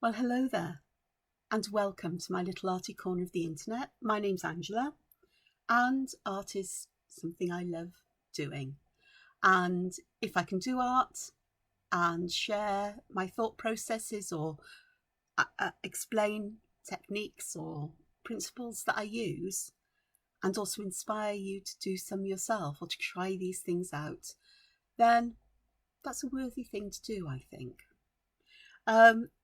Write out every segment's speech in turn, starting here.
Well, hello there, and welcome to my little arty corner of the internet. My name's Angela, and art is something I love doing. And if I can do art and share my thought processes or explain techniques or principles that I use, and also inspire you to do some yourself or to try these things out, then that's a worthy thing to do, I think.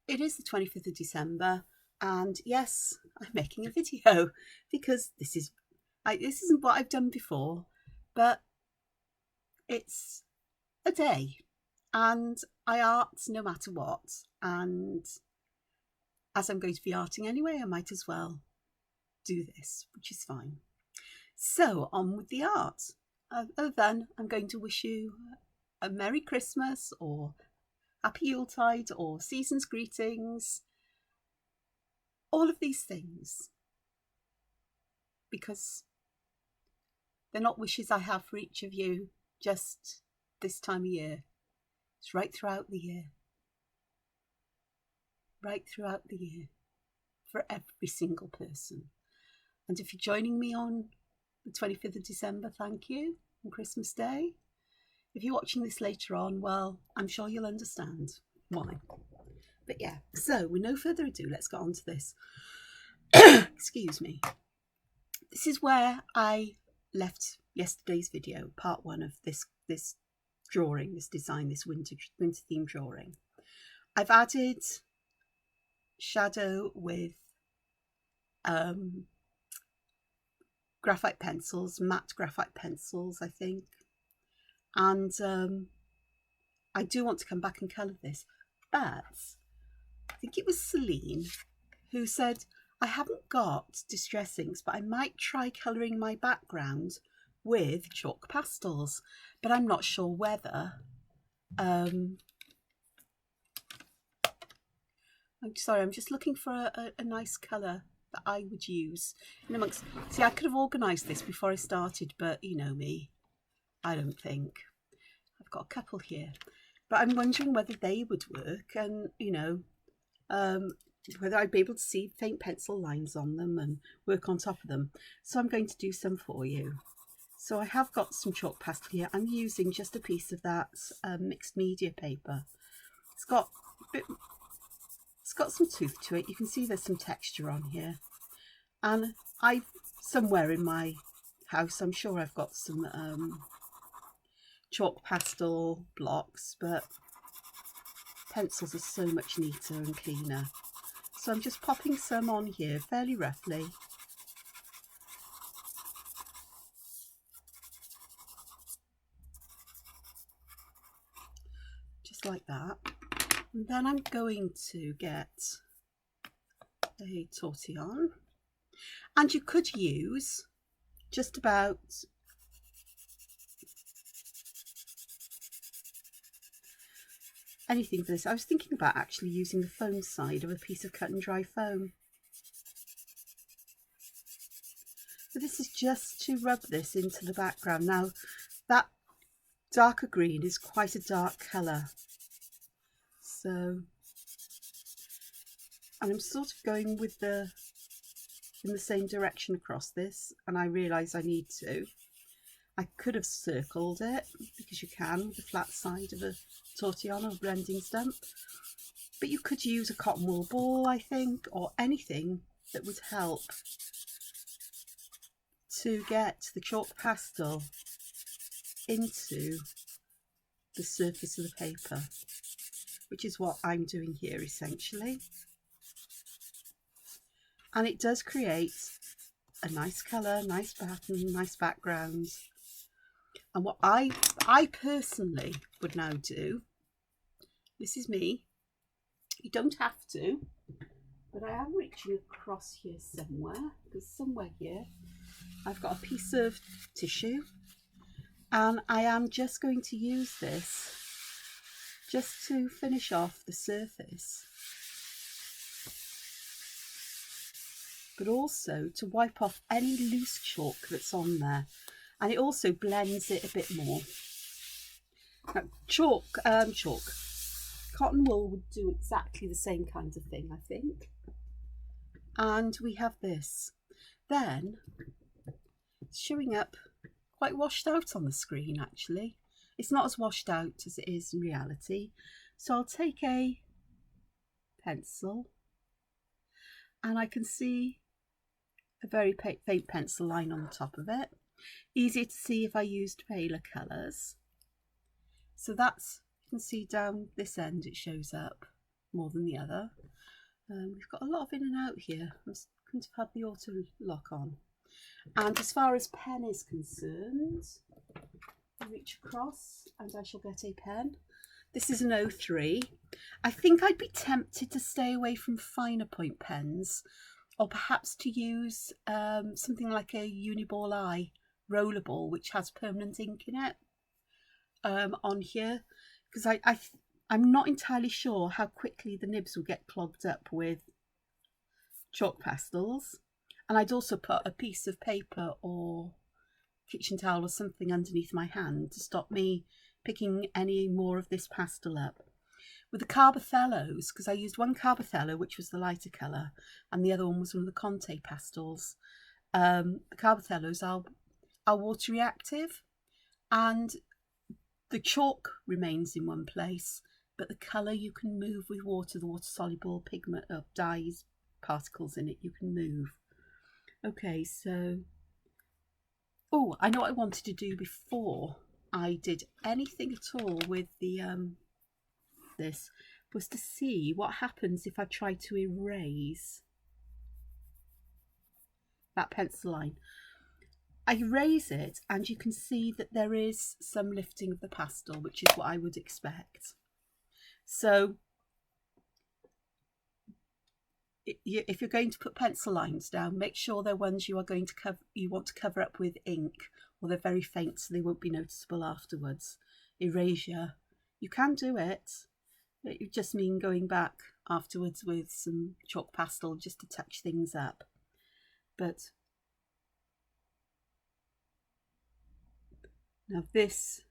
It is the 25th of December, and yes, I'm making a video because this isn't what I've done before, but it's a day, and I art no matter what. And as I'm going to be arting anyway, I might as well do this, which is fine. So on with the art. Other than I'm going to wish you a Merry Christmas or Happy Yuletide or Season's Greetings, all of these things, because they're not wishes I have for each of you just this time of year. It's right throughout the year. Right throughout the year for every single person. And if you're joining me on the 25th of December, thank you, on Christmas Day. If you're watching this later on, well, I'm sure you'll understand why. But yeah, so with no further ado, let's get on to this. Excuse me. This is where I left yesterday's video, part one of this drawing, this design, this winter theme drawing. I've added shadow with graphite pencils, matte graphite pencils, I think. And I do want to come back and colour this, but I think it was Celine who said, I haven't got distress inks, but I might try colouring my background with chalk pastels, but I'm not sure whether. I'm sorry, I'm just looking for a nice colour that I would use in amongst. See, I could have organised this before I started, but you know me, I don't think. I've got a couple here, but I'm wondering whether they would work, and you know, whether I'd be able to see faint pencil lines on them and work on top of them. So I'm going to do some for you. So I have got some chalk pastel here. I'm using just a piece of that mixed media paper. It's got some tooth to it. You can see there's some texture on here. And somewhere in my house, I'm sure I've got some chalk pastel blocks, but pencils are so much neater and cleaner. So I'm just popping some on here fairly roughly. Just like that. And then I'm going to get a tortillon. And you could use just about anything for this. I was thinking about actually using the foam side of a piece of cut and dry foam. So this is just to rub this into the background. Now that darker green is quite a dark colour. So, and I'm sort of going with in the same direction across this, and I realise I need to. I could have circled it, because you can with the flat side of a tortillon or a blending stump, but you could use a cotton wool ball, I think, or anything that would help to get the chalk pastel into the surface of the paper, which is what I'm doing here essentially. And it does create a nice colour, nice pattern, nice background. And what I personally would now do, this is me, you don't have to, but I am reaching across here somewhere, because somewhere here I've got a piece of tissue, and I am just going to use this just to finish off the surface, but also to wipe off any loose chalk that's on there. And it also blends it a bit more. Now, cotton wool would do exactly the same kind of thing, I think. And we have this. Then it's showing up quite washed out on the screen, actually. It's not as washed out as it is in reality. So I'll take a pencil and I can see a very faint pencil line on the top of it. Easier to see if I used paler colours. So that's, you can see down this end it shows up more than the other. We've got a lot of in and out here. I couldn't have had the auto lock on. And as far as pen is concerned, I reach across and I shall get a pen. This is an 03. I think I'd be tempted to stay away from finer point pens, or perhaps to use something like a Uniball Eye rollerball, which has permanent ink in it on here, because I'm not entirely sure how quickly the nibs will get clogged up with chalk pastels. And I'd also put a piece of paper or kitchen towel or something underneath my hand to stop me picking any more of this pastel up. With the Carbothellos, because I used one Carbothello, which was the lighter colour, and the other one was one of the Conte pastels. The Carbothellos are water reactive, and the chalk remains in one place, but the colour you can move with water, the water-soluble pigment dyes particles in it, you can move. Okay, so, oh, I know what I wanted to do before I did anything at all with the this was to see what happens if I try to erase that pencil line. I erase it and you can see that there is some lifting of the pastel, which is what I would expect. So if you're going to put pencil lines down, make sure they're ones you are going to want to cover up with ink, or they're very faint so they won't be noticeable afterwards. Erasure, you can do it. It would just mean going back afterwards with some chalk pastel just to touch things up. But now this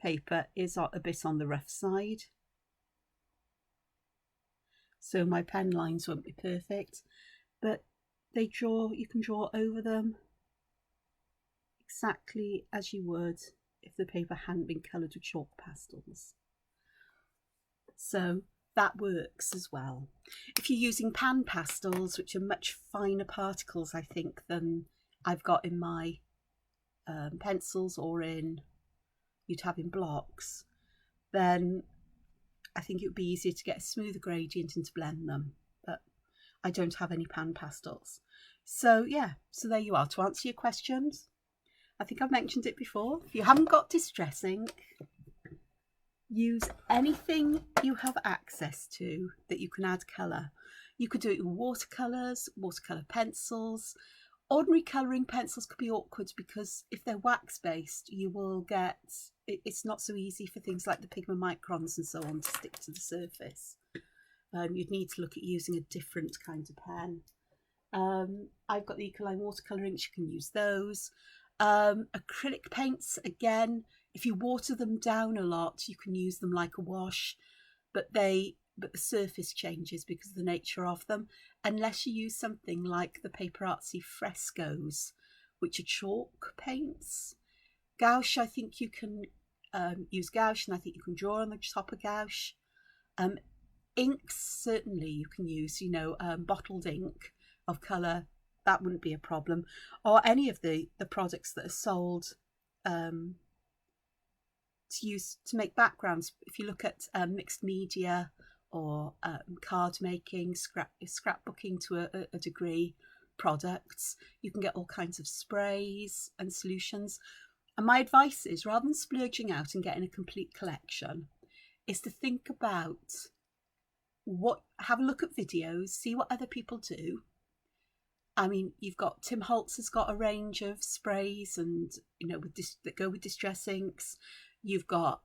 paper is a bit on the rough side, so my pen lines won't be perfect, but you can draw over them exactly as you would if the paper hadn't been coloured with chalk pastels. So that works as well. If you're using pan pastels, which are much finer particles, I think, than I've got in my pencils or you'd have in blocks, then I think it would be easier to get a smoother gradient and to blend them. But I don't have any pan pastels. So yeah, so there you are. To answer your questions, I think I've mentioned it before. If you haven't got distress ink, use anything you have access to that you can add colour. You could do it with watercolours, watercolour pencils. Ordinary colouring pencils could be awkward because if they're wax based, you will get, it's not so easy for things like the pigment microns and so on to stick to the surface. You'd need to look at using a different kind of pen. I've got the Ecoline watercolour inks, you can use those. Acrylic paints, again, if you water them down a lot, you can use them like a wash, but the surface changes because of the nature of them, unless you use something like the Paper Artsy frescoes, which are chalk paints. Gouache, I think you can use gouache, and I think you can draw on the top of gouache. Inks, certainly you can use, bottled ink of colour, that wouldn't be a problem. Or any of the products that are sold to make backgrounds. If you look at mixed media or card making, scrapbooking to a degree, products, you can get all kinds of sprays and solutions. And my advice is, rather than splurging out and getting a complete collection, is to think about have a look at videos, see what other people do. I mean, you've got Tim Holtz has got a range of sprays and that go with distress inks. You've got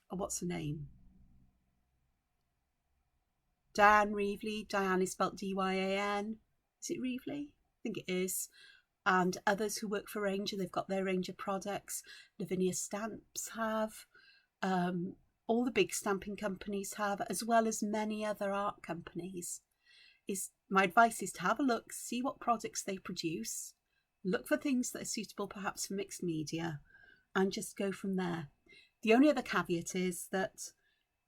what's her name? Diane Reevely. Diane is spelt D-Y-A-N. Is it Reevely? I think it is. And others who work for Ranger, they've got their range of products. Lavinia Stamps have. all the big stamping companies have, as well as many other art companies. My advice is to have a look, see what products they produce, look for things that are suitable perhaps for mixed media, and just go from there. The only other caveat is that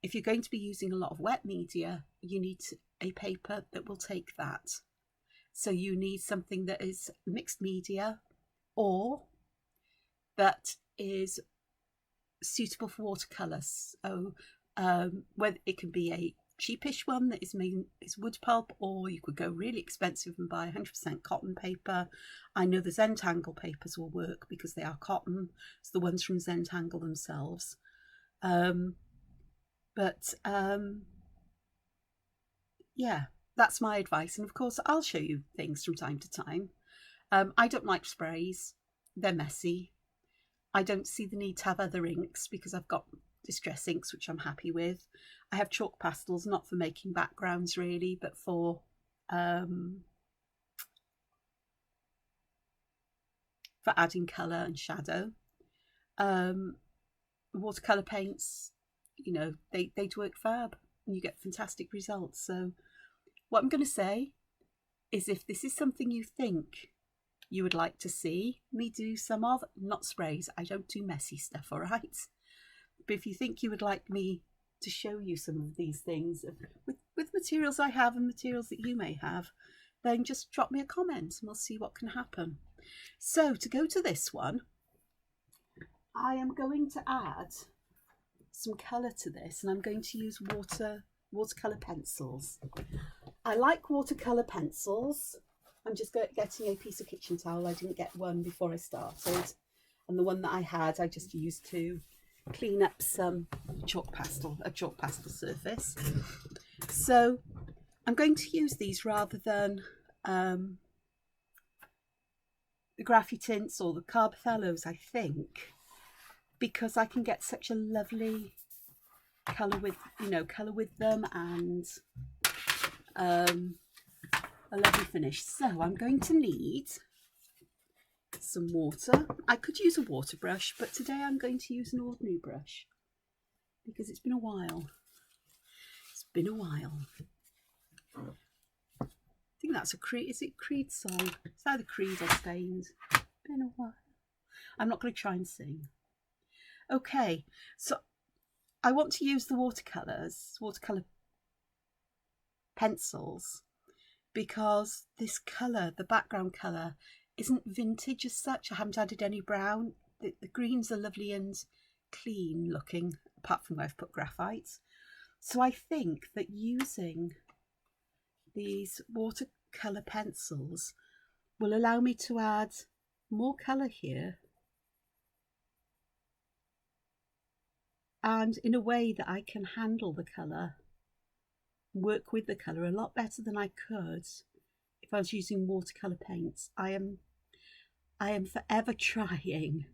if you're going to be using a lot of wet media, you need a paper that will take that. So you need something that is mixed media or that is suitable for watercolours. So whether it can be a cheapish one that is wood pulp, or you could go really expensive and buy 100% cotton paper. I know the Zentangle papers will work because they are cotton. It's the ones from Zentangle themselves. Yeah, that's my advice. And of course, I'll show you things from time to time. I don't like sprays. They're messy. I don't see the need to have other inks because I've got distress inks, which I'm happy with. I have chalk pastels, not for making backgrounds really, but for adding colour and shadow. Watercolor paints, you know, they'd work fab and you get fantastic results. So what I'm going to say is, if this is something you think you would like to see me do some of, not sprays, I don't do messy stuff, all right? But if you think you would like me to show you some of these things with materials I have and materials that you may have, then just drop me a comment and we'll see what can happen. So to go to this one, I am going to add some colour to this, and I'm going to use watercolor pencils. I like watercolor pencils. I'm just getting a piece of kitchen towel. I didn't get one before I started, and the one that I had I just used to clean up some a chalk pastel surface. So I'm going to use these rather than the Graphitints or the Carbothellos, I think, because I can get such a lovely colour with them, and a lovely finish. So I'm going to need some water. I could use a water brush, but today I'm going to use an ordinary brush because it's been a while. It's been a while. I think that's a Creed. Is it Creed song? It's either Creed or Stained. Been a while. I'm not going to try and sing. Okay, so I want to use the watercolor pencils, because this colour, the background colour, isn't vintage as such. I haven't added any brown. The greens are lovely and clean looking, apart from where I've put graphite. So I think that using these watercolour pencils will allow me to add more colour here, and in a way that I can handle the colour, work with the colour a lot better than I could if I was using watercolour paints. I am forever trying,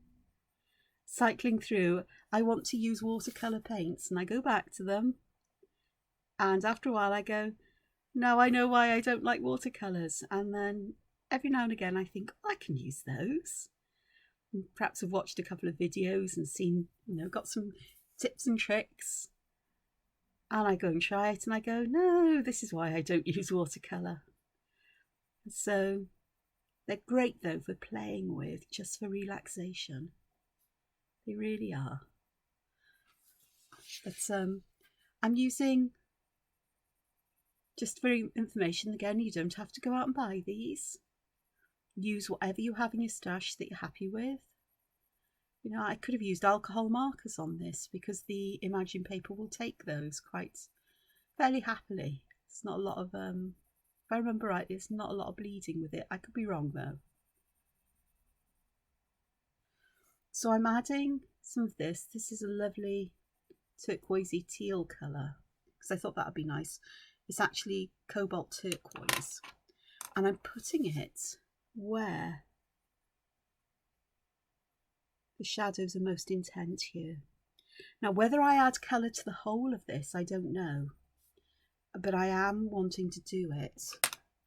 cycling through. I want to use watercolour paints and I go back to them, and after a while I go, no, I know why I don't like watercolours. And then every now and again I think, oh, I can use those. And perhaps I've watched a couple of videos and seen, got some tips and tricks, and I go and try it and I go, no, this is why I don't use watercolour. So they're great though for playing with, just for relaxation. They really are. But I'm using, just for information again, you don't have to go out and buy these. Use whatever you have in your stash that you're happy with. I could have used alcohol markers on this because the Imagine paper will take those quite fairly happily. It's not a lot of, if I remember right, there's not a lot of bleeding with it. I could be wrong though. So I'm adding some of this. This is a lovely turquoisey teal colour because I thought that would be nice. It's actually cobalt turquoise, and I'm putting it where the shadows are most intense here. Now, whether I add colour to the whole of this, I don't know, but I am wanting to do it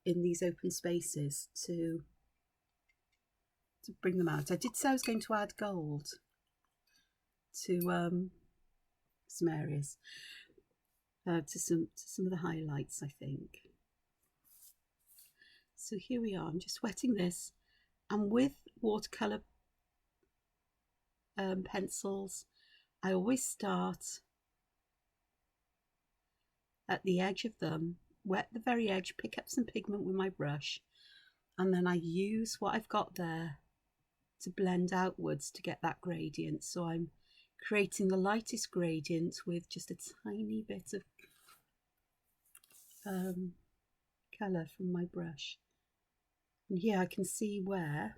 in these open spaces to bring them out. I did say I was going to add gold to some areas, to some of the highlights, I think. So here we are. I'm just wetting this, and with watercolor pencils, I always start at the edge of them, wet the very edge, pick up some pigment with my brush, and then I use what I've got there to blend outwards to get that gradient. So I'm creating the lightest gradient with just a tiny bit of colour from my brush. And here I can see where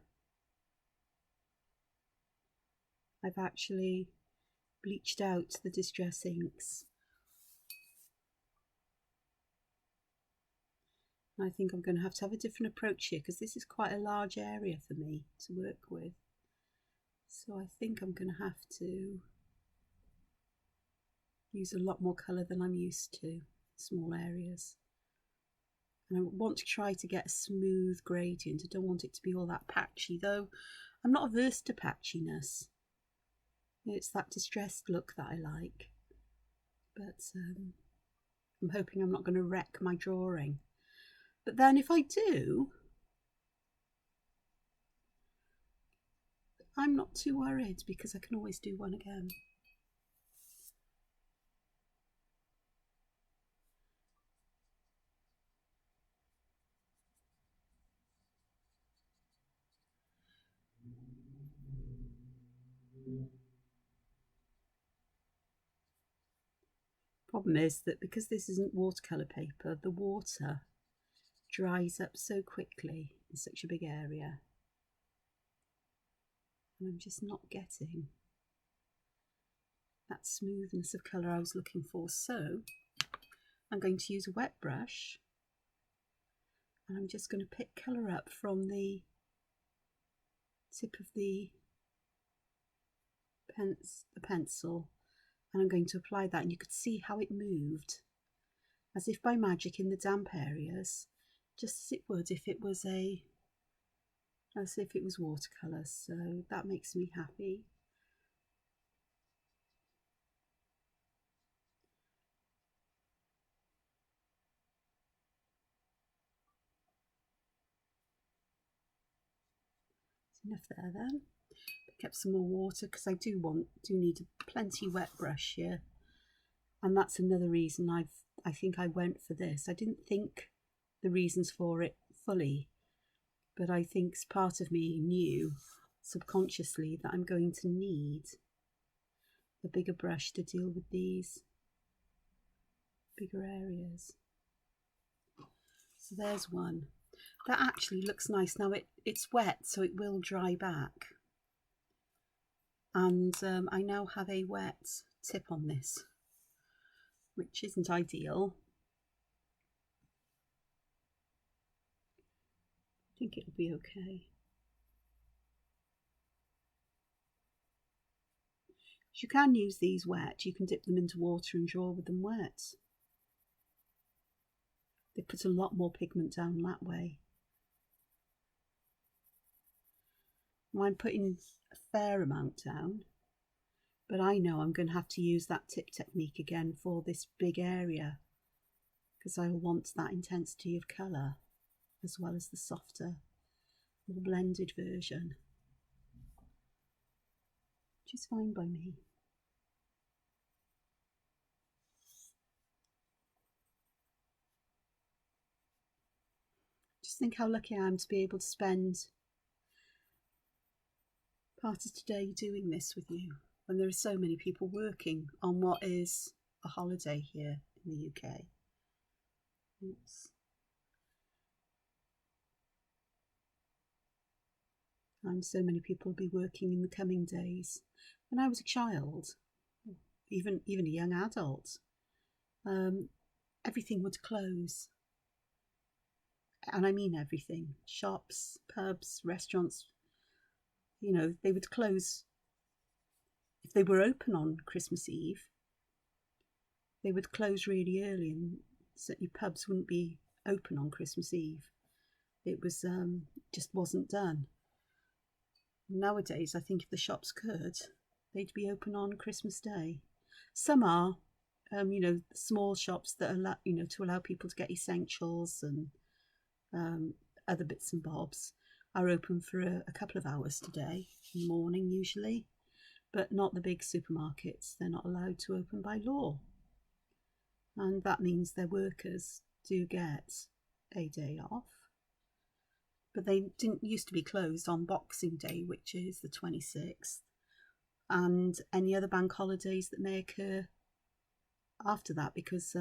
I've actually bleached out the distress inks. I think I'm going to have a different approach here, because this is quite a large area for me to work with. So I think I'm going to have to use a lot more colour than I'm used to, small areas. And I want to try to get a smooth gradient. I don't want it to be all that patchy, though I'm not averse to patchiness. It's that distressed look that I like. But I'm hoping I'm not going to wreck my drawing. But then if I do, I'm not too worried, because I can always do one again. Problem is that because this isn't watercolour paper, the water dries up so quickly in such a big area, and I'm just not getting that smoothness of colour I was looking for. So I'm going to use a wet brush, and I'm just going to pick colour up from the tip of the pencil, and I'm going to apply that, and you could see how it moved as if by magic in the damp areas, just as it would if it was watercolour. So that makes me happy. Enough there then. Pick up some more water, because I do need a plenty wet brush here, and that's another reason I think I went for this. I didn't think the reasons for it fully, but I think part of me knew subconsciously that I'm going to need a bigger brush to deal with these bigger areas. So there's one. That actually looks nice. Now it's wet, so it will dry back. And I now have a wet tip on this, which isn't ideal. I think it'll be okay. You can use these wet. You can dip them into water and draw with them wet. They put a lot more pigment down that way. Now I'm putting a fair amount down, but I know I'm going to have to use that tip technique again for this big area, because I want that intensity of colour as well as the softer, more blended version, which is fine by me. Just think how lucky I am to be able to spend part of today doing this with you, when there are so many people working on what is a holiday here in the UK. Oops. And so many people will be working in the coming days. When I was a child, even a young adult, everything would close. And I mean everything. Shops, pubs, restaurants, you know, they would close. If they were open on Christmas Eve, they would close really early, and certainly pubs wouldn't be open on Christmas Eve. It was just wasn't done. Nowadays, I think if the shops could, they'd be open on Christmas Day. Some are, you know, small shops that allow, you know, to allow people to get essentials and other bits and bobs are open for a couple of hours today, in the morning usually, but not the big supermarkets. They're not allowed to open by law. And that means their workers do get a day off. But they didn't used to be closed on Boxing Day, which is the 26th, and any other bank holidays that may occur after that, because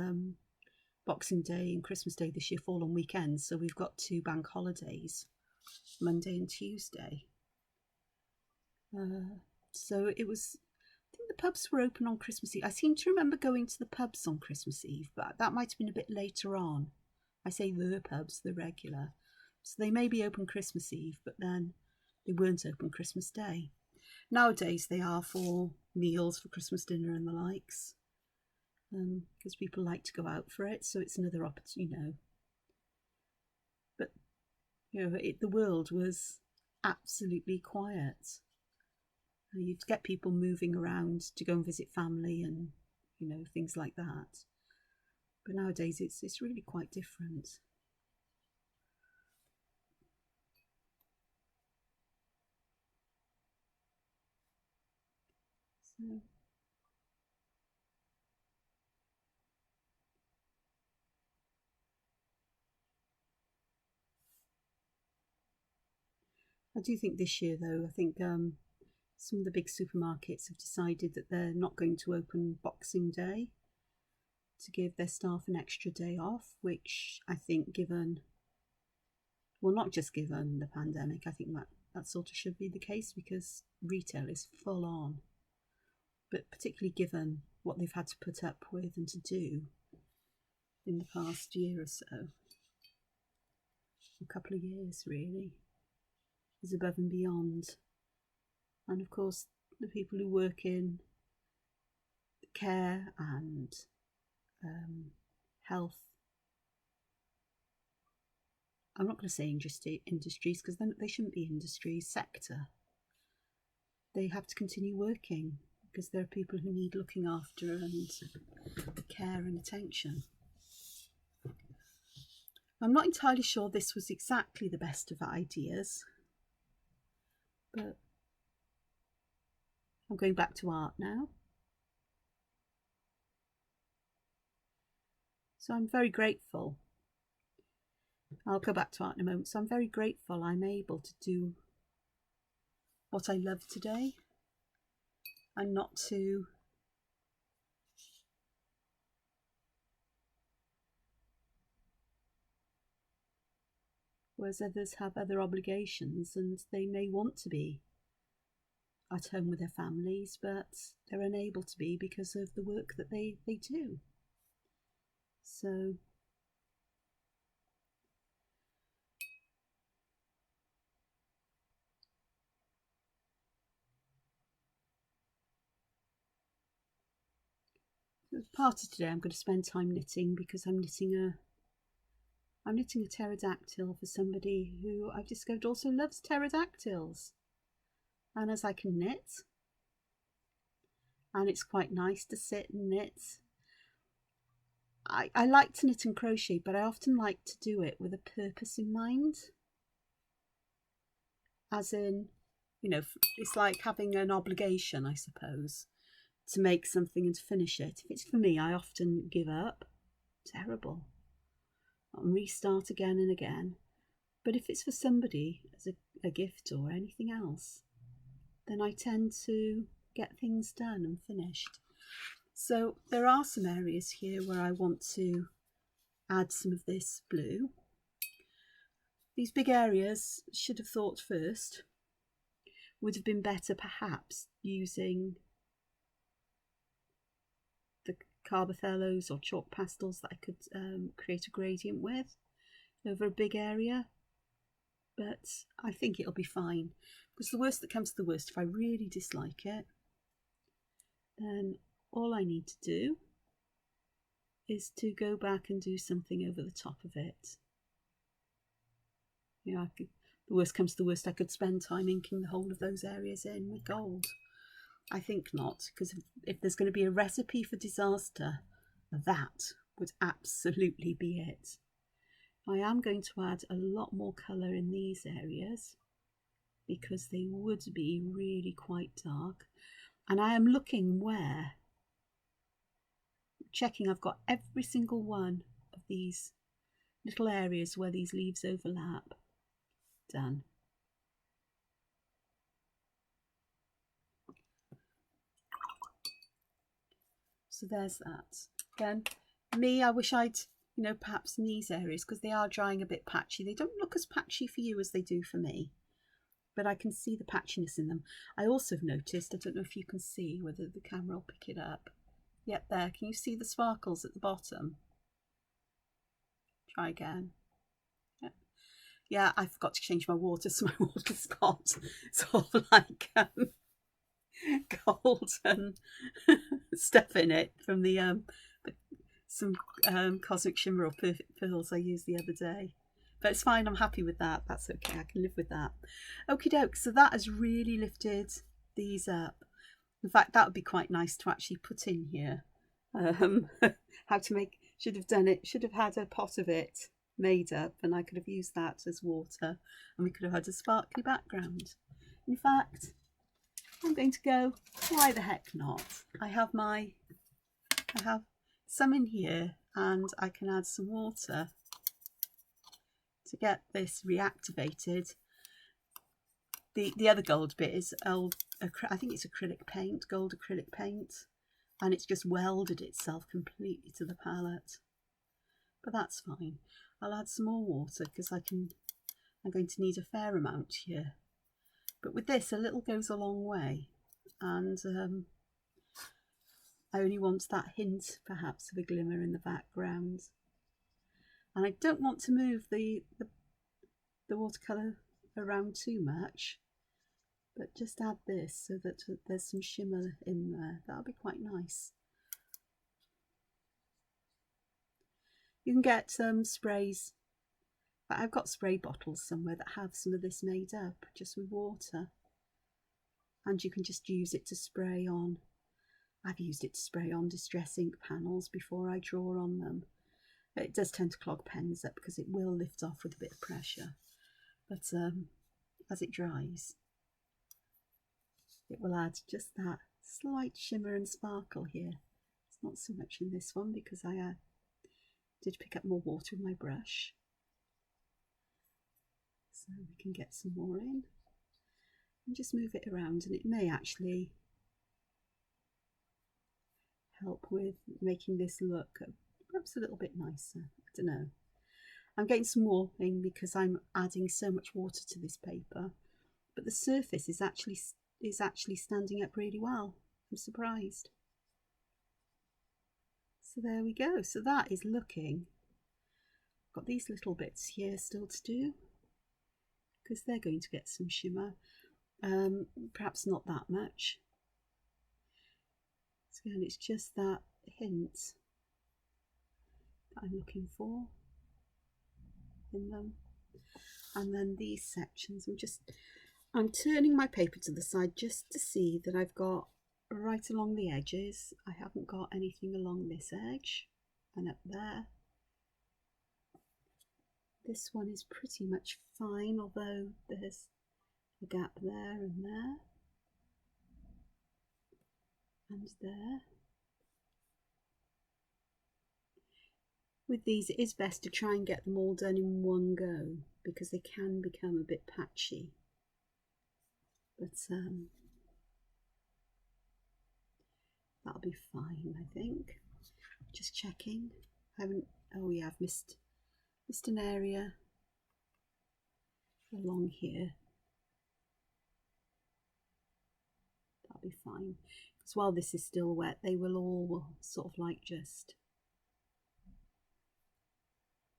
Boxing Day and Christmas Day this year fall on weekends, so we've got 2 bank holidays, Monday and Tuesday. So it was, I think the pubs were open on Christmas Eve. I seem to remember going to the pubs on Christmas Eve, but that might have been a bit later on. I say the pubs, the regular. So they may be open Christmas Eve, but then they weren't open Christmas Day. Nowadays they are for meals, for Christmas dinner and the likes, because people like to go out for it, so it's another opportunity, you know. But, you know, the world was absolutely quiet. You'd get people moving around to go and visit family and, you know, things like that. But nowadays it's really quite different. So I do think this year, though, I think some of the big supermarkets have decided that they're not going to open Boxing Day to give their staff an extra day off, which I think, given, well, not just given the pandemic, I think that sort of should be the case, because retail is full on. But particularly given what they've had to put up with and to do in the past year or so, a couple of years really, is above and beyond. And of course, the people who work in care and health, I'm not going to say industries, because then they shouldn't be industries, sector, they have to continue working because there are people who need looking after and care and attention. I'm not entirely sure this was exactly the best of ideas, but I'm going back to art now. So I'm very grateful. I'll go back to art in a moment. So I'm very grateful I'm able to do what I love today and not to whereas others have other obligations and they may want to be at home with their families, but they're unable to be because of the work that they do. So as part of today I'm going to spend time knitting, because I'm knitting a pterodactyl for somebody who I've discovered also loves pterodactyls. And as I can knit, and it's quite nice to sit and knit. I like to knit and crochet, but I often like to do it with a purpose in mind. As in, you know, it's like having an obligation, I suppose, to make something and to finish it. If it's for me, I often give up. Terrible. And restart again and again. But if it's for somebody as a gift or anything else, then I tend to get things done and finished. So there are some areas here where I want to add some of this blue. These big areas, should have thought first, would have been better perhaps using the Carbothellos or chalk pastels that I could create a gradient with over a big area. But I think it'll be fine, because the worst that comes to the worst, if I really dislike it, then all I need to do is to go back and do something over the top of it. You know, the worst comes to the worst, I could spend time inking the whole of those areas in with gold. I think not, because if there's going to be a recipe for disaster, that would absolutely be it. I am going to add a lot more colour in these areas because they would be really quite dark. And I am looking where, checking I've got every single one of these little areas where these leaves overlap done. So there's that. Again, me, I wish I'd, you know, perhaps in these areas, because they are drying a bit patchy. They don't look as patchy for you as they do for me, but I can see the patchiness in them. I also have noticed, I don't know if you can see whether the camera will pick it up. Yep, there. Can you see the sparkles at the bottom? Try again. Yep. Yeah, I forgot to change my water, so my water's got sort of like golden stuff in it from some cosmic shimmer or pearls I used the other day. But it's fine, I'm happy with that. That's okay, I can live with that. Okie doke, so that has really lifted these up. In fact, that would be quite nice to actually put in here. How to make, should have done it, should have had a pot of it made up, and I could have used that as water, and we could have had a sparkly background. In fact, I'm going to go, why the heck not? I have some in here, and I can add some water to get this reactivated. The other gold bit is old, I think it's acrylic paint, gold acrylic paint, and it's just welded itself completely to the palette. But that's fine. I'll add some more water because I'm going to need a fair amount here. But with this, a little goes a long way, and I only want that hint, perhaps, of a glimmer in the background. And I don't want to move the watercolour around too much, but just add this so that there's some shimmer in there. That'll be quite nice. You can get sprays, but I've got spray bottles somewhere that have some of this made up just with water, and you can just use it to spray on. I've used it to spray on distress ink panels before I draw on them. It does tend to clog pens up because it will lift off with a bit of pressure, but as it dries, it will add just that slight shimmer and sparkle here. It's not so much in this one because I did pick up more water with my brush. So we can get some more in and just move it around, and it may actually help with making this look perhaps a little bit nicer. I don't know. I'm getting some more in because I'm adding so much water to this paper, but the surface is actually standing up really well. I'm surprised. So there we go. So that is looking. I've got these little bits here still to do because they're going to get some shimmer. Perhaps not that much. So again, it's just that hint that I'm looking for in them. And then these sections, I'm turning my paper to the side just to see that I've got right along the edges. I haven't got anything along this edge and up there. This one is pretty much fine, although there's a gap there and there and there. With these, it is best to try and get them all done in one go because they can become a bit patchy. But that'll be fine, I think. Just checking. I haven't. Oh yeah, I've missed an area along here. That'll be fine. Because while this is still wet, they will all sort of like just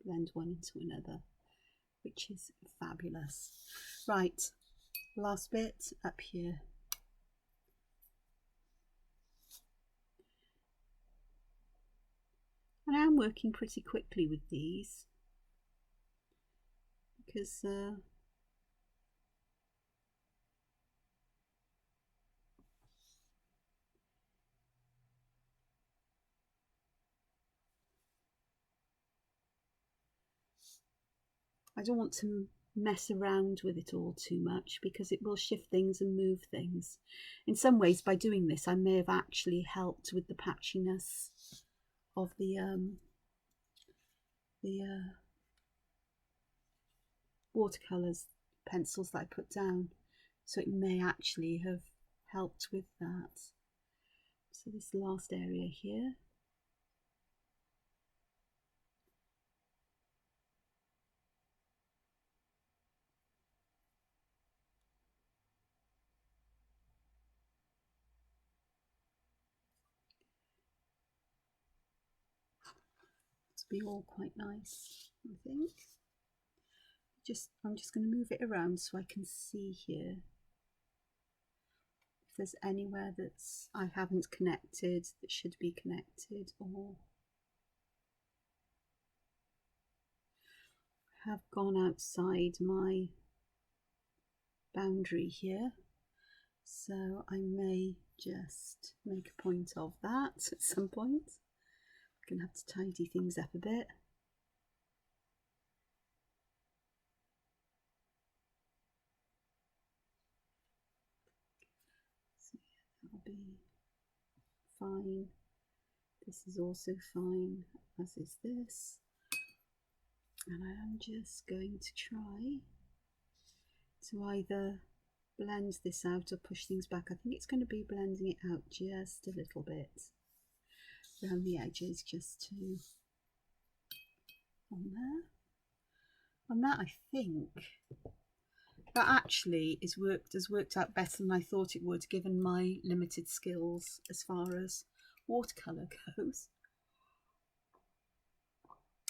blend one into another, which is fabulous. Right, last bit up here. And I am working pretty quickly with these because I don't want to mess around with it all too much because it will shift things and move things. In some ways, by doing this, I may have actually helped with the patchiness of the watercolors pencils that I put down, so it may actually have helped with that. So this last area here, to be all quite nice, I think. I'm just going to move it around so I can see here if there's anywhere that's I haven't connected that should be connected, or have gone outside my boundary here. So I may just make a point of that at some point. I'm going to have to tidy things up a bit. So yeah, that'll be fine. This is also fine, as is this. And I am just going to try to either blend this out or push things back. I think it's going to be blending it out just a little bit around the edges, just to on there. And that, I think that actually has worked out better than I thought it would, given my limited skills as far as watercolor goes.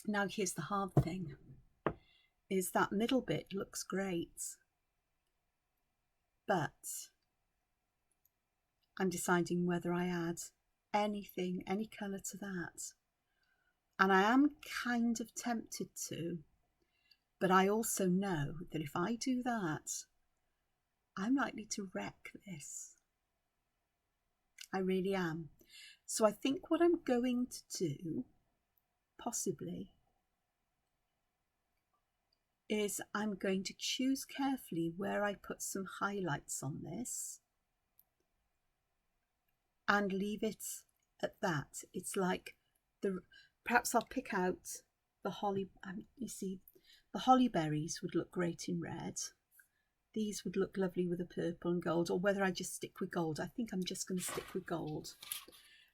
Now here's the hard thing, is that middle bit looks great, but I'm deciding whether I add anything, any colour to that. And I am kind of tempted to, but I also know that if I do that, I'm likely to wreck this. I really am. So I think what I'm going to do, possibly, is I'm going to choose carefully where I put some highlights on this and leave it at that. It's like perhaps I'll pick out the holly. You see, the holly berries would look great in red. These would look lovely with a purple and gold, or whether I just stick with gold. I think I'm just going to stick with gold.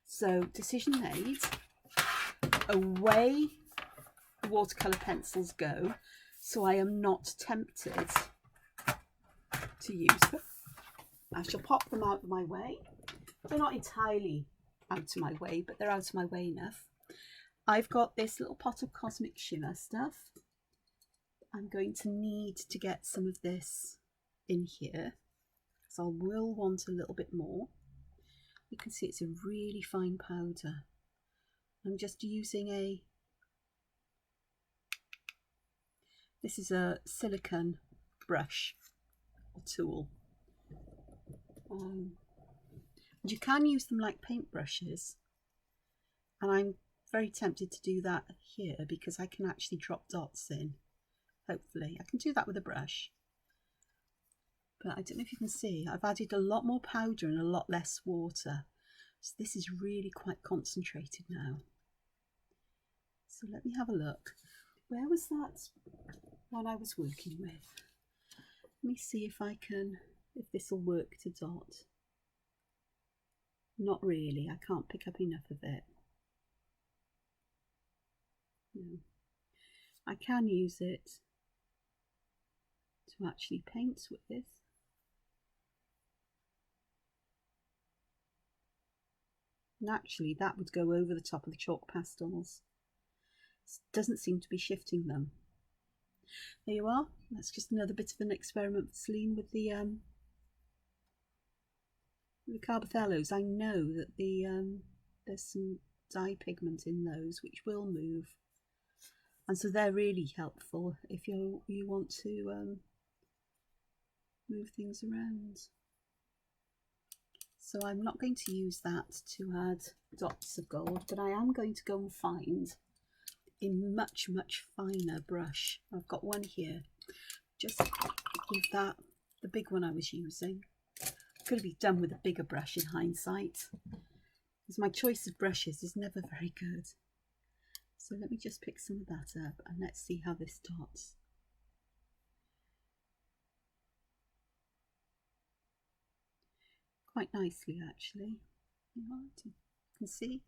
So decision made. Away the watercolor pencils go. So I am not tempted to use them. I shall pop them out of my way. They're not entirely out of my way, but they're out of my way enough. I've got this little pot of cosmic shimmer stuff. I'm going to need to get some of this in here, so I will want a little bit more. You can see it's a really fine powder. I'm just using this is a silicone brush or tool. And you can use them like paint brushes, and I'm very tempted to do that here because I can actually drop dots in. Hopefully I can do that with a brush, but I don't know if you can see, I've added a lot more powder and a lot less water, so this is really quite concentrated now. So let me have a look. Where was that one I was working with? Let me see if this will work to dot. Not really, I can't pick up enough of it. No. I can use it to actually paint with. And actually that would go over the top of the chalk pastels. It doesn't seem to be shifting them. There you are. That's just another bit of an experiment for Celine with the Carbothellos. I know that there's some dye pigment in those which will move, and so they're really helpful if you want to move things around. So I'm not going to use that to add dots of gold, but I am going to go and find a much finer brush. I've got one here, just with that, the big one I was using. Could have been done with a bigger brush in hindsight, because my choice of brushes is never very good. So let me just pick some of that up and let's see how this starts. Quite nicely actually. You can see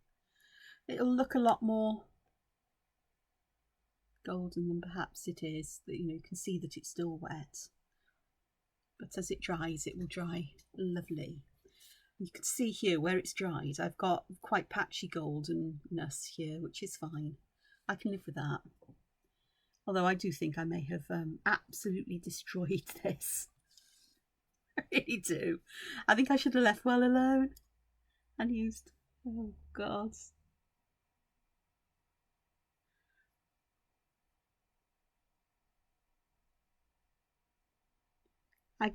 it'll look a lot more golden than perhaps it is. That you can see that it's still wet, but as it dries it will dry lovely. You can see here where it's dried I've got quite patchy goldenness here, which is fine. I can live with that, although I do think I may have absolutely destroyed this. I really do. I think I should have left well alone and used, oh god. I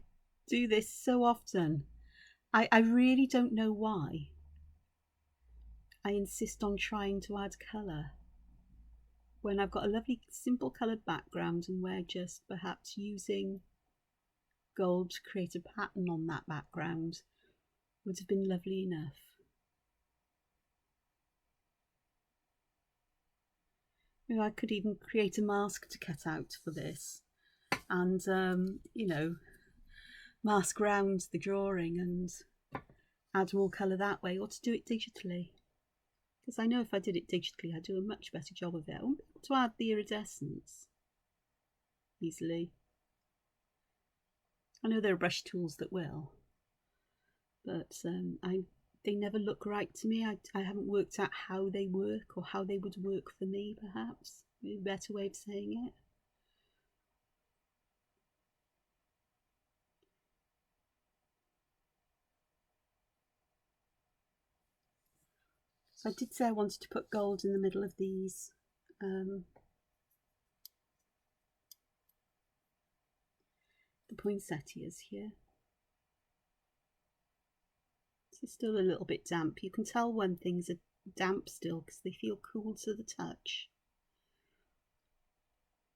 do this so often. I really don't know why. I insist on trying to add colour when I've got a lovely simple coloured background, and we're just perhaps using gold to create a pattern on that background would have been lovely enough. Maybe I could even create a mask to cut out for this and mask around the drawing and add more colour that way, or to do it digitally, because I know if I did it digitally I'd do a much better job of it. I won't be able to add the iridescence easily. I know there are brush tools that will, but they never look right to me. I haven't worked out how they work, or how they would work for me, perhaps. A better way of saying it. So I did say I wanted to put gold in the middle of these. The poinsettias here. This is still a little bit damp. You can tell when things are damp still because they feel cool to the touch.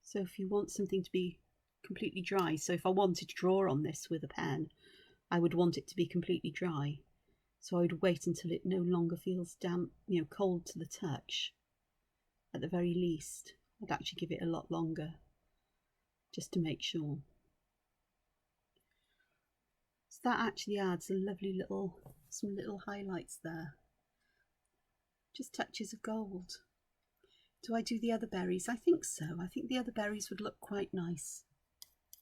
So if you want something to be completely dry, so if I wanted to draw on this with a pen, I would want it to be completely dry. So I would wait until it no longer feels damp, cold to the touch. At the very least, I'd actually give it a lot longer, just to make sure. So that actually adds a lovely some little highlights there. Just touches of gold. Do I do the other berries? I think so. I think the other berries would look quite nice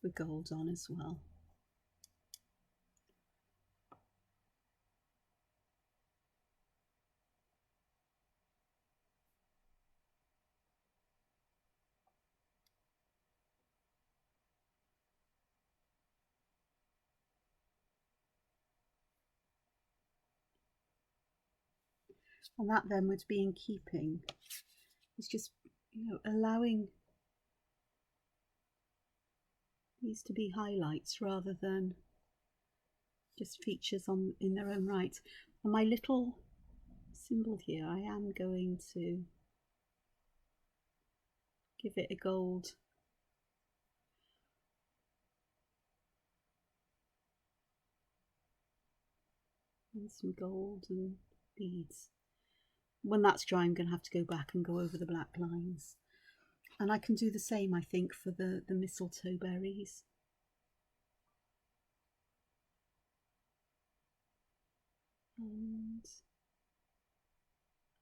with gold on as well. And that then would be in keeping. It's just, allowing these to be highlights rather than just features in their own right. And my little symbol here, I am going to give it a gold. And some golden beads. When that's dry, I'm going to have to go back and go over the black lines. And I can do the same, I think, for the mistletoe berries. And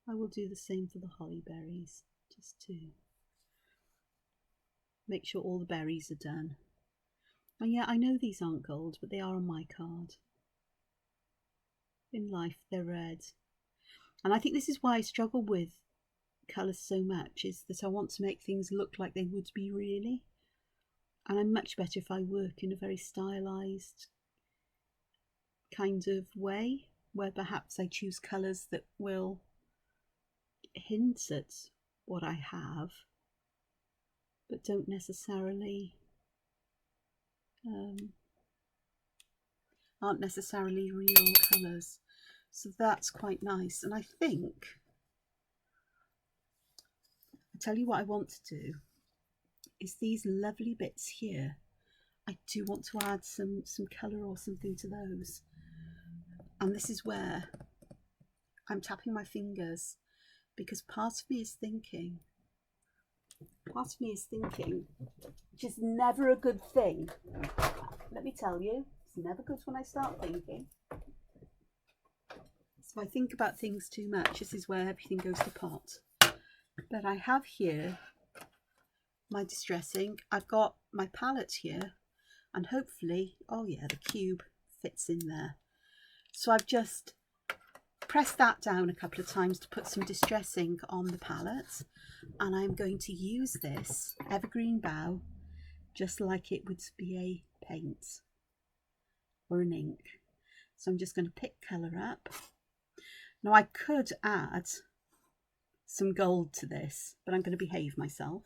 I will do the same for the holly berries, just to make sure all the berries are done. And yeah, I know these aren't gold, but they are on my card. In life, they're red. And I think this is why I struggle with colours so much, is that I want to make things look like they would be really. And I'm much better if I work in a very stylised kind of way, where perhaps I choose colours that will hint at what I have, but don't necessarily aren't necessarily real colours. So that's quite nice. And I think, I tell you what I want to do is these lovely bits here. I do want to add some colour or something to those. And this is where I'm tapping my fingers, because part of me is thinking, which is never a good thing. Let me tell you, it's never good when I start thinking. So I think about things too much. This is where everything goes to pot. But I have here my distress ink. I've got my palette here, and hopefully, oh yeah, the cube fits in there. So I've just pressed that down a couple of times to put some distress ink on the palette, and I'm going to use this evergreen bough just like it would be a paint or an ink. So I'm just going to pick colour up. Now I could add some gold to this, but I'm going to behave myself.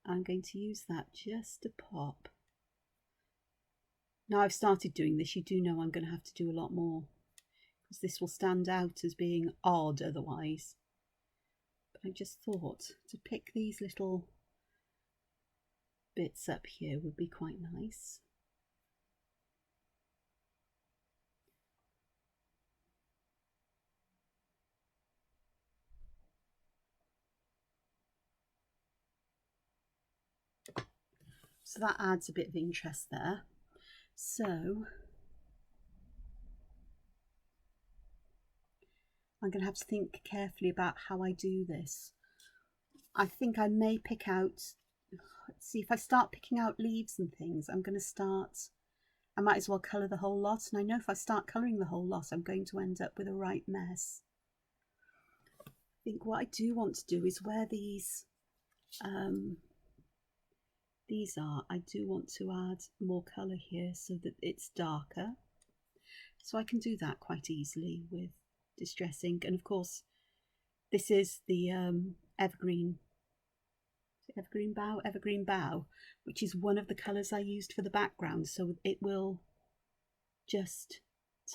I'm going to use that just to pop. Now I've started doing this, you do know I'm going to have to do a lot more, because this will stand out as being odd otherwise. But I just thought to pick these little bits up here would be quite nice. So that adds a bit of interest there. So I'm going to have to think carefully about how I do this. I think I may pick out, let's see, if I start picking out leaves and things, I might as well colour the whole lot. And I know if I start colouring the whole lot, I'm going to end up with a right mess. I think what I do want to do is where these are, I do want to add more colour here so that it's darker. So I can do that quite easily with distress ink. And of course, this is the evergreen bough, which is one of the colours I used for the background. So it will just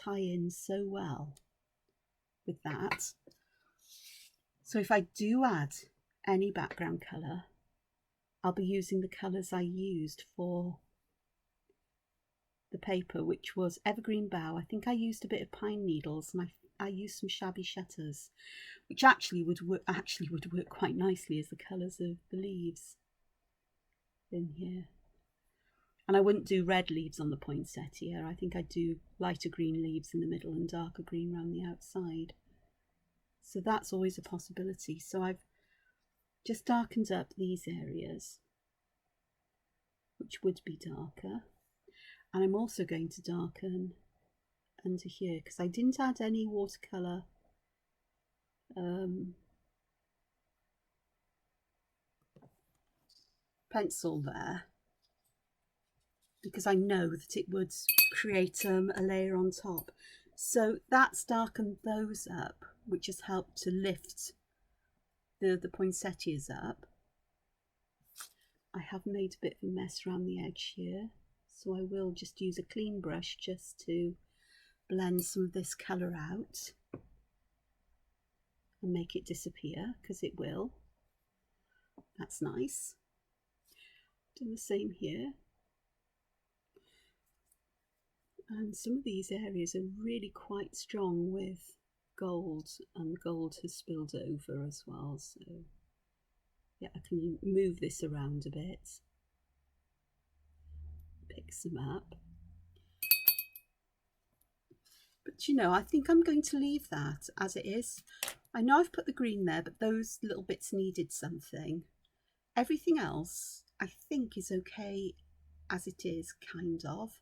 tie in so well with that. So if I do add any background colour, I'll be using the colours I used for the paper, which was evergreen bough. I think I used a bit of pine needles, and I used some shabby shutters, which actually would work quite nicely as the colours of the leaves in here. And I wouldn't do red leaves on the poinsettia. I think I'd do lighter green leaves in the middle and darker green around the outside. So that's always a possibility. So I've just darkened up these areas, which would be darker, and I'm also going to darken under here because I didn't add any watercolour pencil there, because I know that it would create a layer on top. So that's darkened those up, which has helped to lift the poinsettias up. I have made a bit of a mess around the edge here, so I will just use a clean brush just to blend some of this colour out and make it disappear, because it will. That's nice. Do the same here. And some of these areas are really quite strong with gold, and gold has spilled over as well, so yeah, I can move this around a bit, pick some up. But you know, I think I'm going to leave that as it is. I know I've put the green there, but those little bits needed something. Everything else I think is okay as it is, kind of.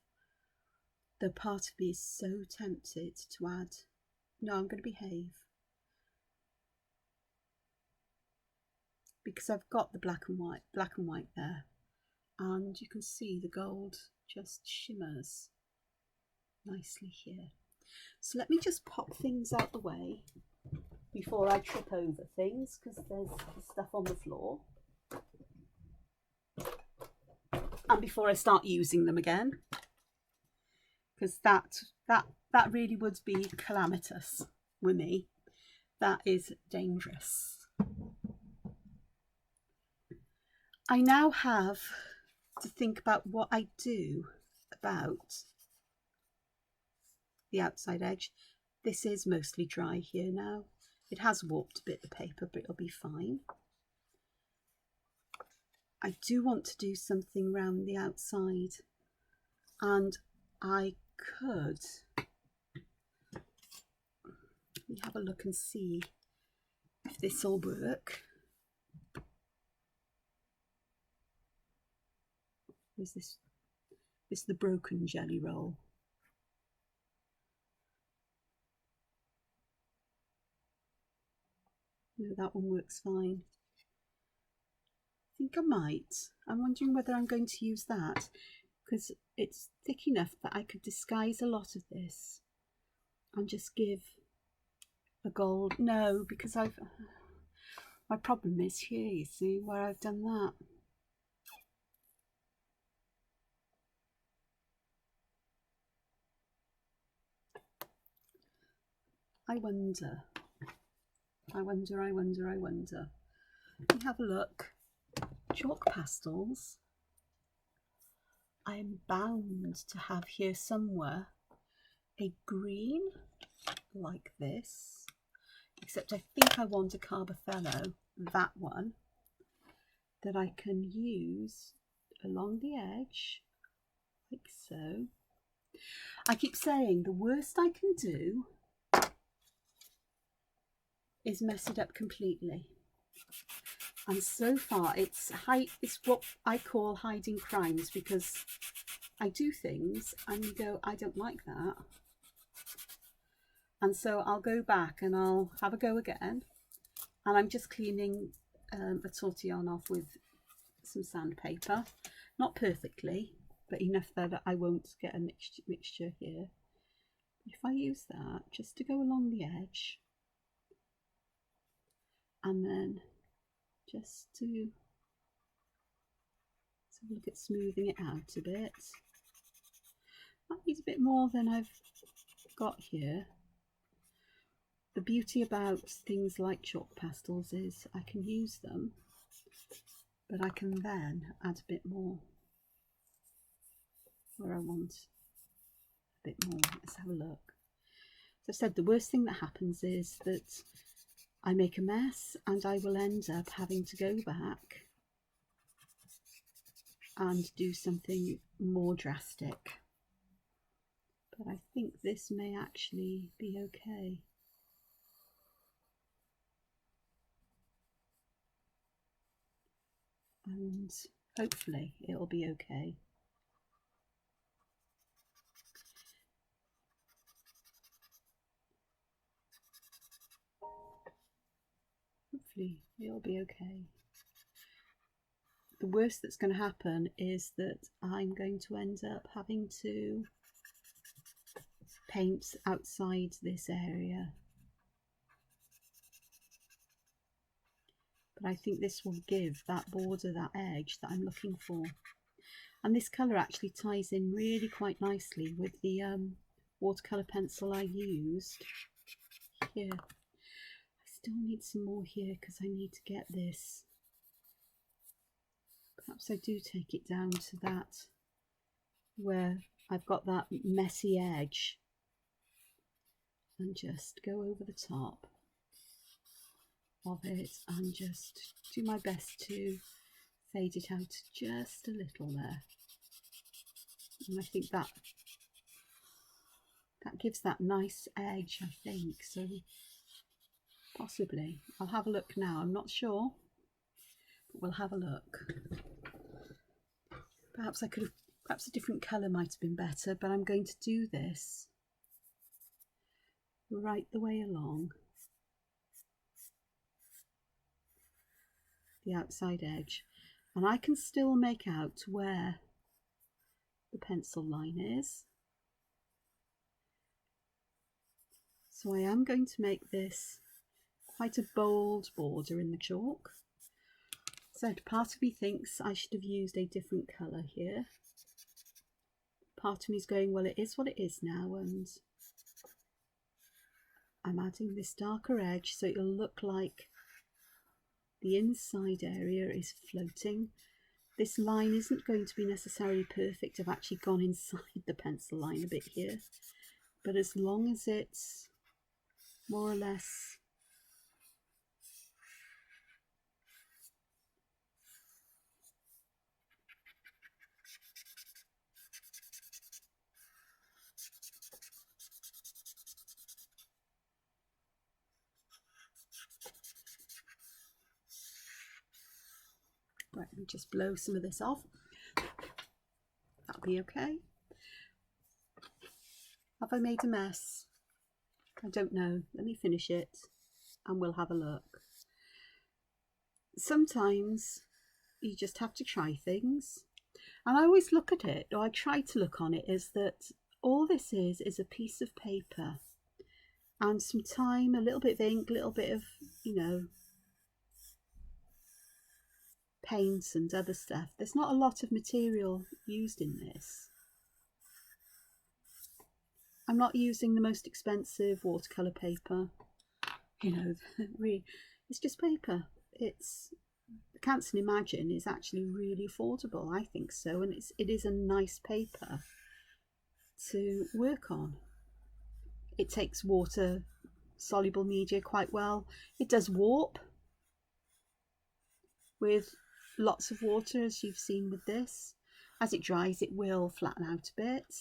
Though part of me is so tempted to add. No, I'm going to behave, because I've got the black and white there, and you can see the gold just shimmers nicely here. So let me just pop things out the way before I trip over things, because there's stuff on the floor, and before I start using them again, because that really would be calamitous with me. That is dangerous. I now have to think about what I do about the outside edge. This is mostly dry here now. It has warped a bit the paper, but it'll be fine. I do want to do something around the outside, and I could, let me have a look and see if this will work. Is this the broken jelly roll? No, that one works fine. I think I might. I'm wondering whether I'm going to use that, because it's thick enough that I could disguise a lot of this and just give a gold. No, because my problem is here, you see, where I've done that. I wonder. Let me have a look. Chalk pastels. I am bound to have here somewhere a green like this, except I think I want a Carbofellow, that one, that I can use along the edge, like so. I keep saying the worst I can do is mess it up completely, and so far it's what I call hiding crimes, because I do things and you go, I don't like that, and so I'll go back and I'll have a go again, and I'm just cleaning a tortillon off with some sandpaper, not perfectly, but enough that I won't get a mixture here. If I use that just to go along the edge, and then just to have a look at smoothing it out a bit. That needs a bit more than I've got here. The beauty about things like chalk pastels is I can use them, but I can then add a bit more where I want a bit more. Let's have a look. As I said, the worst thing that happens is that I make a mess and I will end up having to go back and do something more drastic. But I think this may actually be okay. And hopefully it'll be okay. Hopefully it'll be okay. The worst that's going to happen is that I'm going to end up having to paint outside this area. But I think this will give that border, that edge that I'm looking for. And this colour actually ties in really quite nicely with the watercolour pencil I used here. I still need some more here because I need to get this. Perhaps I do take it down to that where I've got that messy edge and just go over the top of it and just do my best to fade it out just a little there. And I think that gives that nice edge, I think. So possibly I'll have a look now. I'm not sure, but we'll have a look. Perhaps perhaps a different colour might have been better, but I'm going to do this right the way along the outside edge, and I can still make out where the pencil line is. So I am going to make this quite a bold border in the chalk. So part of me thinks I should have used a different colour here. Part of me is going, well, it is what it is now, and I'm adding this darker edge so it'll look like the inside area is floating, this line isn't going to be necessarily perfect. I've actually gone inside the pencil line a bit here, but as long as it's more or less right, let me just blow some of this off. That'll be okay. Have I made a mess? I don't know. Let me finish it and we'll have a look. Sometimes you just have to try things, and I always look at it, or I try to look on it, is that all this is a piece of paper and some time, a little bit of ink, a little bit of, you know, paints and other stuff. There's not a lot of material used in this. I'm not using the most expensive watercolor paper, you know, really, it's just paper. It's, the Canson Imagine is actually really affordable, I think so, and it is a nice paper to work on. It takes water soluble media quite well. It does warp with lots of water, as you've seen with this. As it dries, it will flatten out a bit,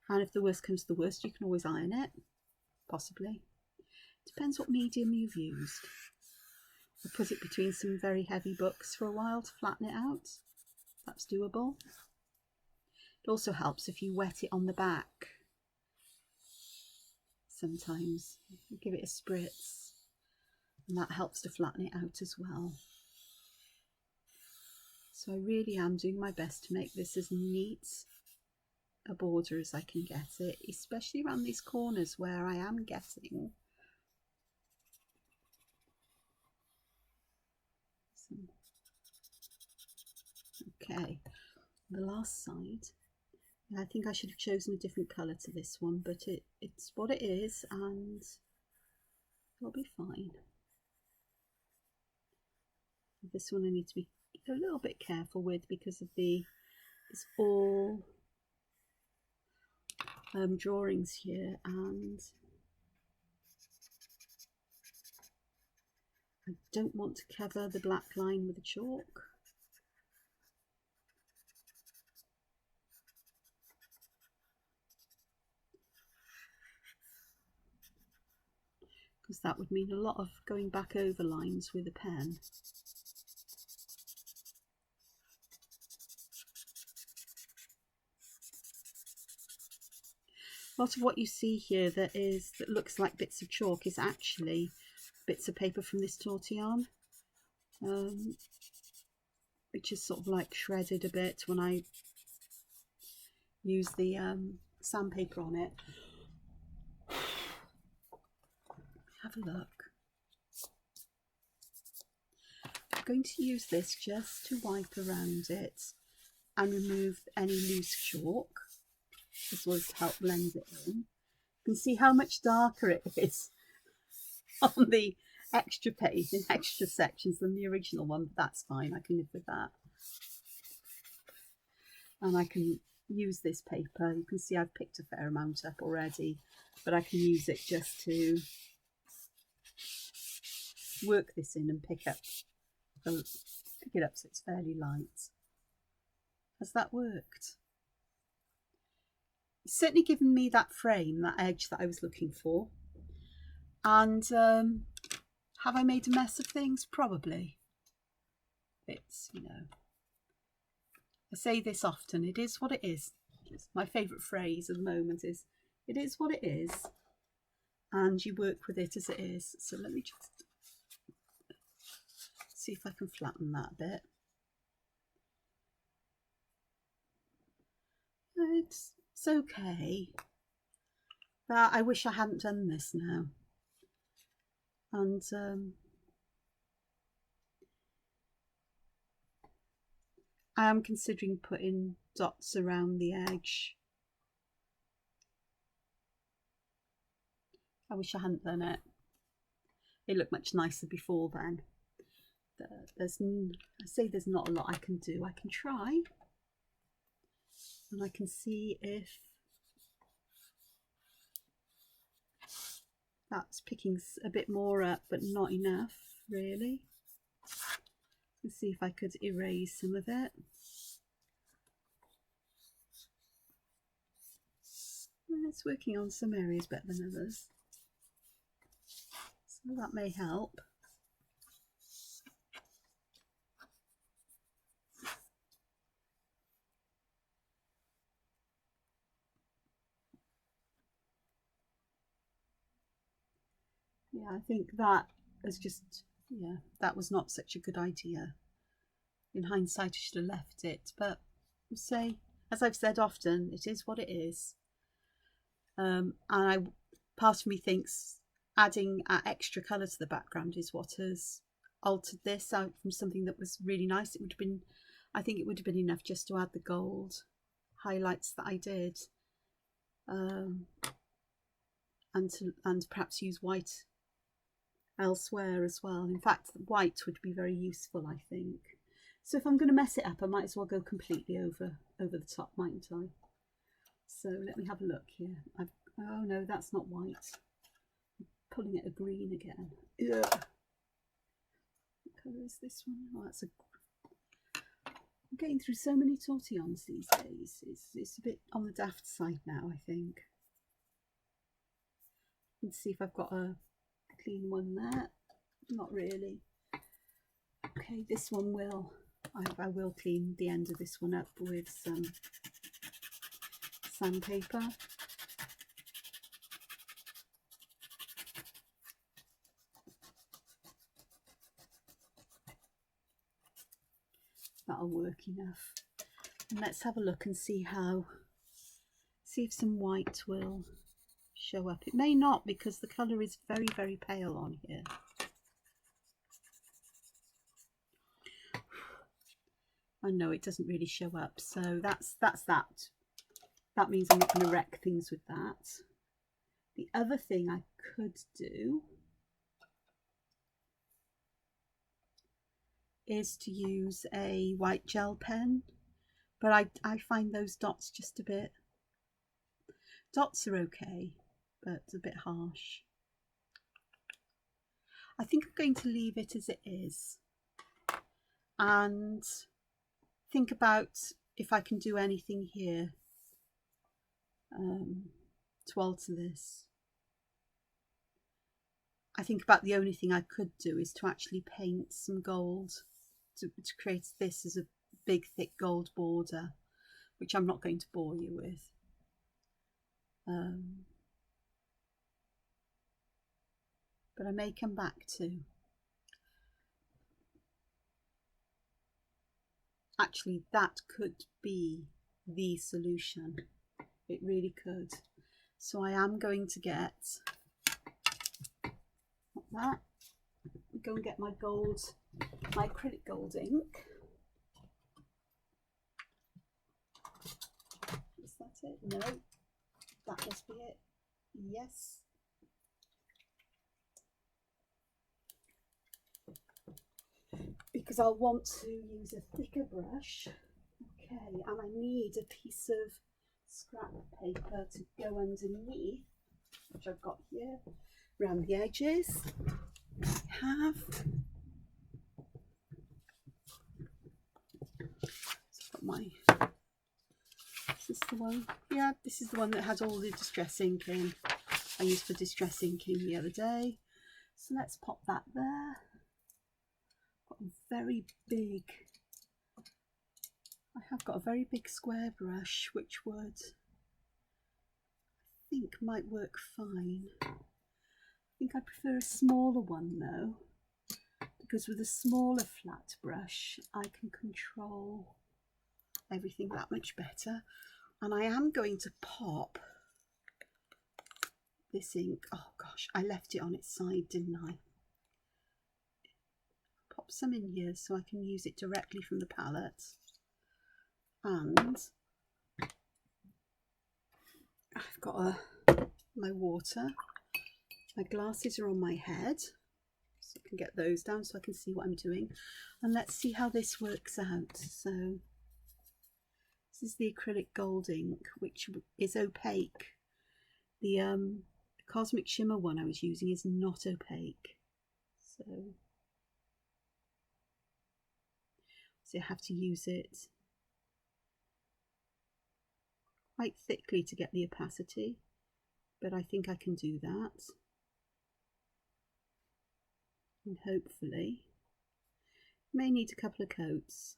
and if the worst comes to the worst, you can always iron it, possibly. Depends what medium you've used. Or put it between some very heavy books for a while to flatten it out. That's doable. It also helps if you wet it on the back. Sometimes you give it a spritz, and that helps to flatten it out as well. So I really am doing my best to make this as neat a border as I can get it, especially around these corners where I am getting some. Okay, the last side. I think I should have chosen a different colour to this one, but it's what it is, and it'll be fine. This one I need to be a little bit careful with because of it's all drawings here, and I don't want to cover the black line with the chalk. Because that would mean a lot of going back over lines with a pen. A lot of what you see here that looks like bits of chalk is actually bits of paper from this tortillon, which is sort of like shredded a bit when I use the sandpaper on it. Have a look. I'm going to use this just to wipe around it and remove any loose chalk, as well as to help blend it in. You can see how much darker it is on the extra page in extra sections than the original one, but that's fine, I can live with that. And I can use this paper, you can see I've picked a fair amount up already, but I can use it just to work this in and pick it up so it's fairly light. Has that worked? It's certainly given me that frame, that edge that I was looking for. And have I made a mess of things? Probably. It's, you know, I say this often, it is what it is. It's my favourite phrase at the moment is, it is what it is, and you work with it as it is. So let me just see if I can flatten that a bit. It's okay, but I wish I hadn't done this now. And I am considering putting dots around the edge. I wish I hadn't done it. It looked much nicer before then. I say there's not a lot I can do. I can try, and I can see if that's picking a bit more up, but not enough really. Let's see if I could erase some of it. It's working on some areas better than others, so that may help. Yeah, I think that is just, yeah, that was not such a good idea. In hindsight, I should have left it, but say, as I've said often, it is what it is. And part of me thinks adding extra colour to the background is what has altered this out from something that was really nice. It would have been, I think it would have been enough just to add the gold highlights that I did, and perhaps use white elsewhere as well. In fact, white would be very useful, I think. So if I'm going to mess it up, I might as well go completely over the top, mightn't I? So let me have a look here. Oh no, that's not white. I'm pulling it a green again. Ugh. What colour is this one? Oh, that's I'm getting through so many tortillons these days. It's a bit on the daft side now, I think. Let's see if I've got a clean one there. Not really. Okay, this one will. I will clean the end of this one up with some sandpaper. That'll work enough. And let's have a look and see if some white will show up. It may not, because the colour is very, very pale on here. I know it doesn't really show up, so that's that. That means I'm not going to wreck things with that. The other thing I could do is to use a white gel pen, but I find those dots just a bit, dots are okay, but a bit harsh. I think I'm going to leave it as it is and think about if I can do anything here to alter this. I think about the only thing I could do is to actually paint some gold to create this as a big thick gold border, which I'm not going to bore you with. But I may come back to. Actually, that could be the solution. It really could. So I am going to get that. Go and get my acrylic gold ink. Is that it? No, that must be it. Yes. Because I'll want to use a thicker brush. Okay, and I need a piece of scrap paper to go underneath, which I've got here, around the edges. I have. So I've got is this the one? Yeah, this is the one that had all the distress ink in. I used for distress inking the other day. So let's pop that there. Got a very big, I have got a very big square brush, which would, I think, might work fine. I think I prefer a smaller one though, because with a smaller flat brush I can control everything that much better. And I am going to pop this ink. Oh gosh, I left it on its side, didn't I? Pop some in here so I can use it directly from the palette. And I've got my water. My glasses are on my head, so I can get those down so I can see what I'm doing. And let's see how this works out. So this is the acrylic gold ink, which is opaque. The Cosmic Shimmer one I was using is not opaque. So I have to use it quite thickly to get the opacity, but I think I can do that. And hopefully, may need a couple of coats.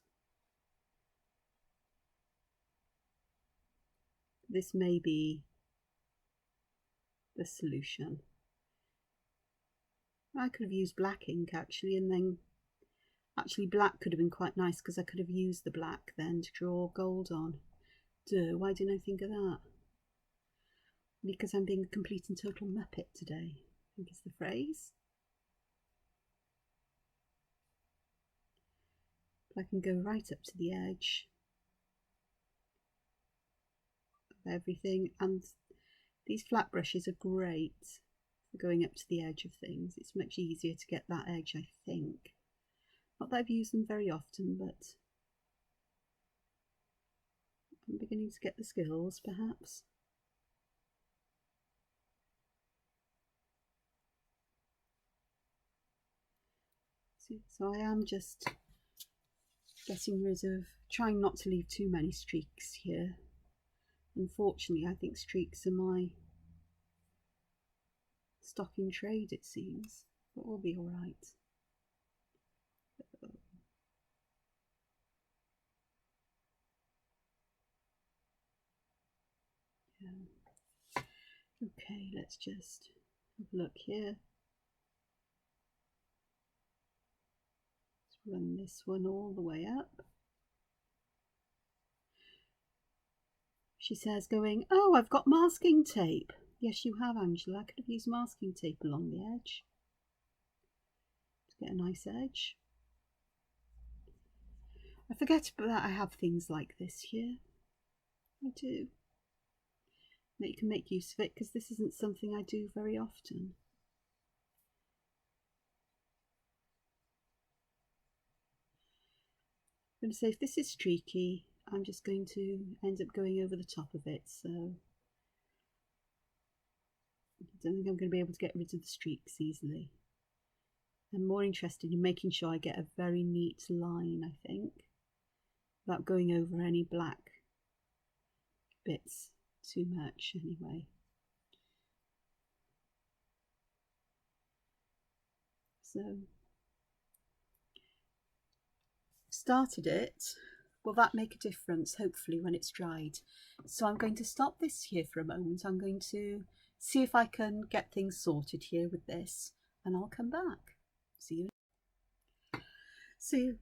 This may be the solution. I could have used black ink actually, and then actually black could have been quite nice because I could have used the black then to draw gold on. Duh, why didn't I think of that? Because I'm being a complete and total muppet today, I think is the phrase. But I can go right up to the edge of everything, and these flat brushes are great for going up to the edge of things. It's much easier to get that edge, I think. Not that I've used them very often, but I'm beginning to get the skills, perhaps. So I am just getting rid of, trying not to leave too many streaks here. Unfortunately, I think streaks are my stock in trade, it seems, but we'll be all right. Yeah. Okay, let's just have a look here. Let's run this one all the way up. She says, going, oh, I've got masking tape. Yes, you have, Angela. I could have used masking tape along the edge to get a nice edge. I forget that I have things like this here. I do. That you can make use of it, because this isn't something I do very often. I'm going to say if this is streaky, I'm just going to end up going over the top of it, so I don't think I'm going to be able to get rid of the streaks easily. I'm more interested in making sure I get a very neat line, I think, without going over any black bits too much anyway. So, started it. Will that make a difference, hopefully, when it's dried? So I'm going to stop this here for a moment. I'm going to see if I can get things sorted here with this, and I'll come back. See you. So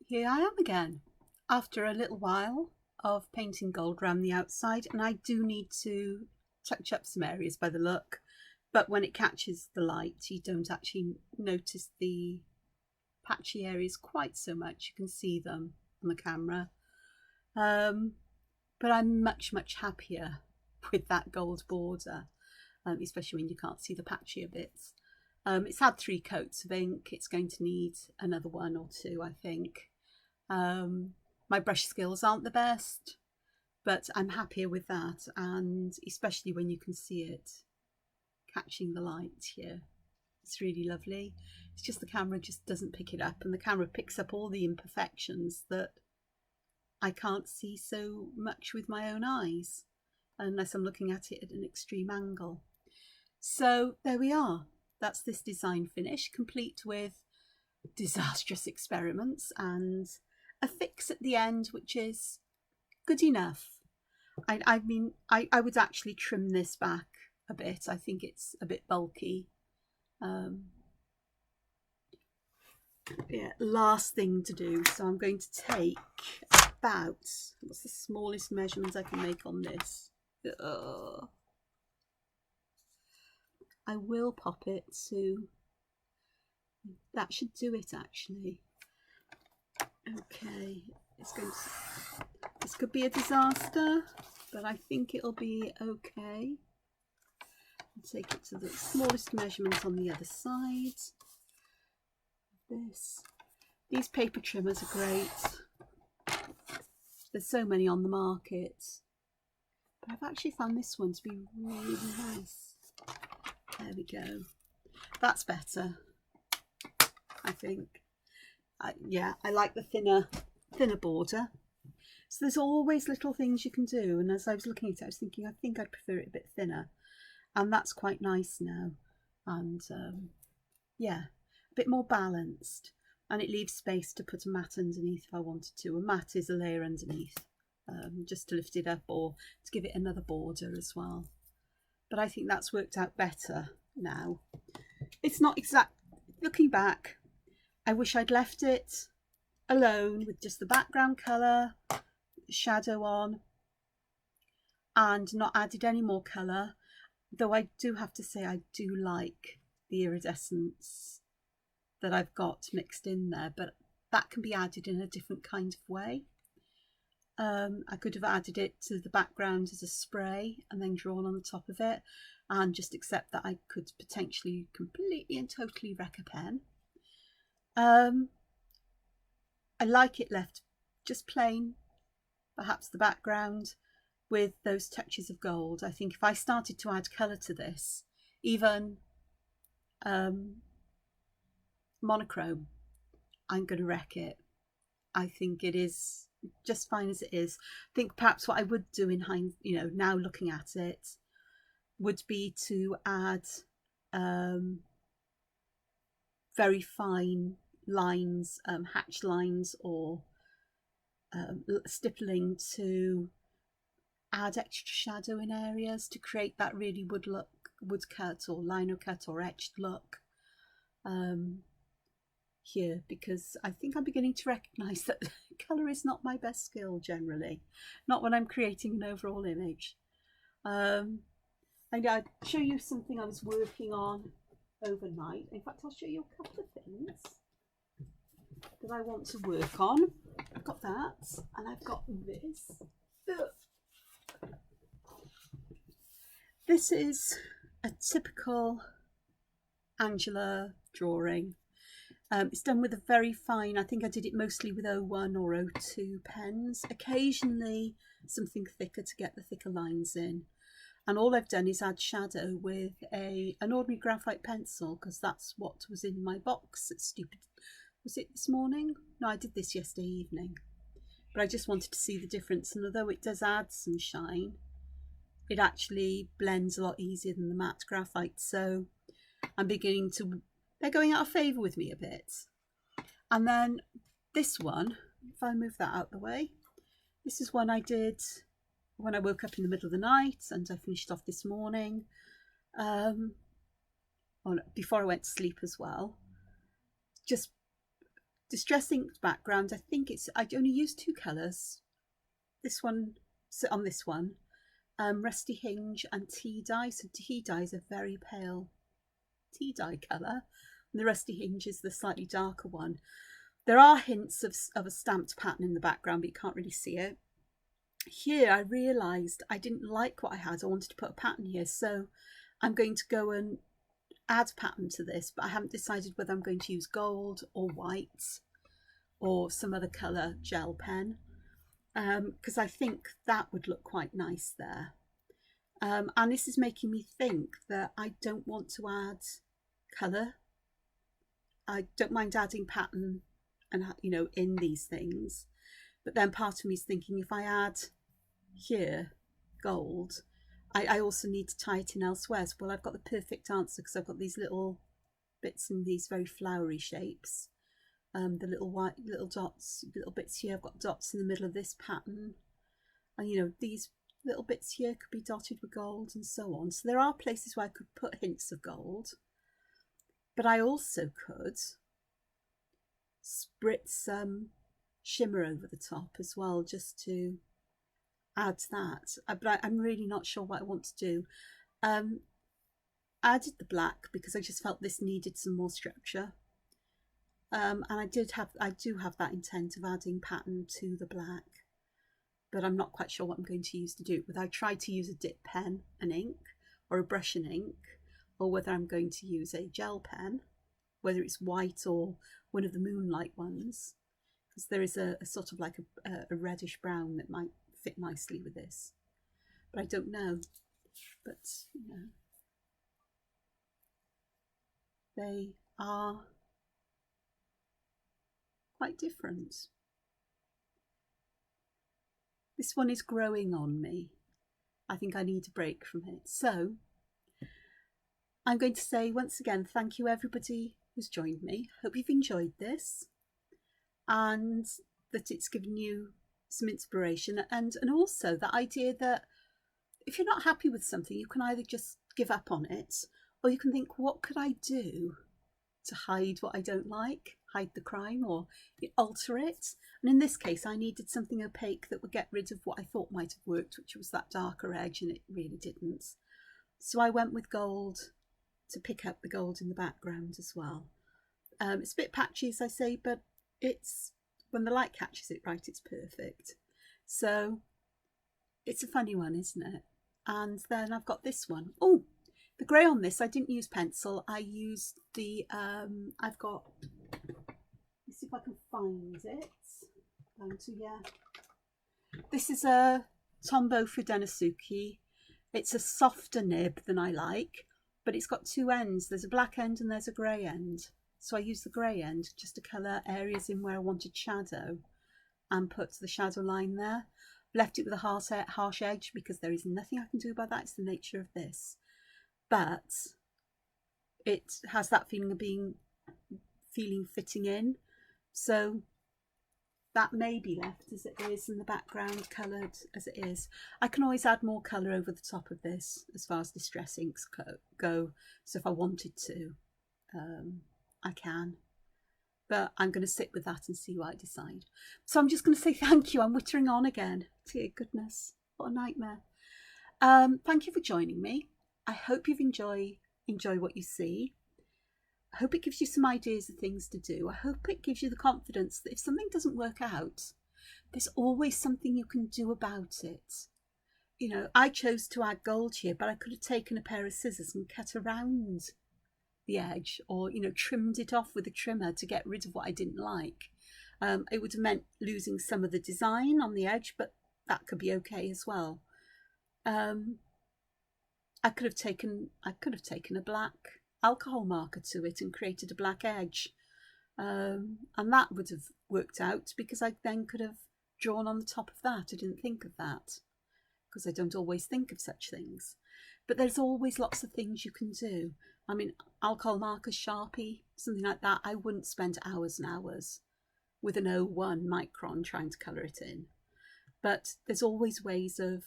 here I am again, after a little while of painting gold around the outside, and I do need to touch up some areas by the look, but when it catches the light, you don't actually notice the patchy areas quite so much. You can see them on the camera, but I'm much happier with that gold border, especially when you can't see the patchier bits. It's had 3 coats of ink. It's going to need another 1 or 2, I think. My brush skills aren't the best, but I'm happier with that, and especially when you can see it catching the light here. It's really lovely. It's just the camera just doesn't pick it up, and the camera picks up all the imperfections that I can't see so much with my own eyes unless I'm looking at it at an extreme angle. So there we are. That's this design finish, complete with disastrous experiments and a fix at the end, which is good enough. I mean, I would actually trim this back a bit. I think it's a bit bulky. Yeah, last thing to do. So I'm going to take about, what's the smallest measurement I can make on this? I will pop it to, that should do it actually. Okay, it's going to, this could be a disaster, but I think it'll be okay. I'll take it to the smallest measurement on the other side. this. These paper trimmers are great. There's so many on the market. But I've actually found this one to be really nice. There we go. That's better, I think. Yeah, I like the thinner border. So there's always little things you can do. And as I was looking at it, I was thinking, I think I'd prefer it a bit thinner. And that's quite nice now. And yeah, a bit more balanced. And it leaves space to put a mat underneath if I wanted to. A mat is a layer underneath, just to lift it up or to give it another border as well. But I think that's worked out better now. It's not exact. Looking back, I wish I'd left it alone with just the background colour, shadow on, and not added any more colour. Though I do have to say I do like the iridescence that I've got mixed in there, but that can be added in a different kind of way. I could have added it to the background as a spray and then drawn on the top of it, and just accept that I could potentially completely and totally wreck a pen. I like it left just plain, perhaps the background with those touches of gold. I think if I started to add colour to this, even monochrome, I'm going to wreck it. I think it is just fine as it is. I think perhaps what I would do in now looking at it, would be to add very fine lines, hatch lines, or stippling to add extra shadow in areas to create that really woodcut or lino cut or etched look here, because I think I'm beginning to recognise that colour is not my best skill generally, not when I'm creating an overall image. And I'd show you something I was working on overnight. In fact, I'll show you a couple of things that I want to work on. I've got that, and I've got this. This is a typical Angela drawing. It's done with a very fine, I think I did it mostly with 01 or 02 pens, occasionally something thicker to get the thicker lines in. And all I've done is add shadow with an ordinary graphite pencil, because that's what was in my box. It's stupid. Was it this morning? No, I did this yesterday evening. But I just wanted to see the difference. And although it does add some shine, it actually blends a lot easier than the matte graphite. So I'm beginning to, they're going out of favour with me a bit. And then this one, if I move that out the way, this is one I did when I woke up in the middle of the night, and I finished off this morning, before I went to sleep as well. Just distress ink background. I think I only used 2 colours. This one, so on this one, Rusty Hinge and Tea Dye. So Tea Dye is a very pale tea dye colour, and the Rusty Hinge is the slightly darker one. There are hints of a stamped pattern in the background, but you can't really see it. Here I realised I didn't like what I had. I wanted to put a pattern here, so I'm going to go and add pattern to this, but I haven't decided whether I'm going to use gold or white or some other colour gel pen, because I think that would look quite nice there. And this is making me think that I don't want to add colour. I don't mind adding pattern and in these things, but then part of me is thinking, if I add here gold, I also need to tie it in elsewhere. So, well, I've got the perfect answer, because I've got these little bits in these very flowery shapes, the little white little dots, little bits here. I've got dots in the middle of this pattern, and these little bits here could be dotted with gold and so on. So there are places where I could put hints of gold, but I also could spritz some shimmer over the top as well, just to add that. But I'm really not sure what I want to do. I added the black because I just felt this needed some more structure, and I do have that intent of adding pattern to the black, but I'm not quite sure what I'm going to use to do it. Whether I try to use a dip pen and ink, or a brush and ink, or whether I'm going to use a gel pen. whether it's white or one of the moonlight ones, because there is a sort of like a reddish brown that might fit nicely with this, but I don't know. But you know, they are quite different. This one is growing on me. I think I need a break from it. So I'm going to say once again, thank you everybody who's joined me. Hope you've enjoyed this and that it's given you some inspiration, and also the idea that if you're not happy with something, you can either just give up on it, or you can think, what could I do to hide what I don't like, hide the crime, or alter it? And in this case, I needed something opaque that would get rid of what I thought might have worked, which was that darker edge, and it really didn't. So I went with gold to pick up the gold in the background as well. It's a bit patchy, as I say, but it's, when the light catches it right, it's perfect. So it's a funny one, isn't it? And then I've got this one. Oh, the grey on this, I didn't use pencil. I used the, I've got, let's see if I can find it. This is a Tombow Fudenosuke. It's a softer nib than I like, but it's got two ends. There's a black end and there's a grey end. So I used the grey end just to colour areas in where I wanted shadow and put the shadow line there. Left it with a harsh edge because there is nothing I can do about that. It's the nature of this. But it has that feeling of fitting in. So that may be left as it is, and the background coloured as it is. I can always add more colour over the top of this as far as distress inks go. So if I wanted to, I can. But I'm going to sit with that and see what I decide. So I'm just going to say thank you. I'm wittering on again. Dear goodness, what a nightmare. Thank you for joining me. I hope you've enjoy what you see. I hope it gives you some ideas of things to do. I hope it gives you the confidence that if something doesn't work out, there's always something you can do about it. You know, I chose to add gold here, but I could have taken a pair of scissors and cut around the edge, or, you know, trimmed it off with a trimmer to get rid of what I didn't like. It would have meant losing some of the design on the edge, but that could be okay as well. I could have taken a black alcohol marker to it and created a black edge, and that would have worked out because I then could have drawn on the top of that. I didn't think of that because I don't always think of such things, but there's always lots of things you can do. I mean, alcohol markers, Sharpie, something like that, I wouldn't spend hours and hours with an 01 micron trying to colour it in. But there's always ways of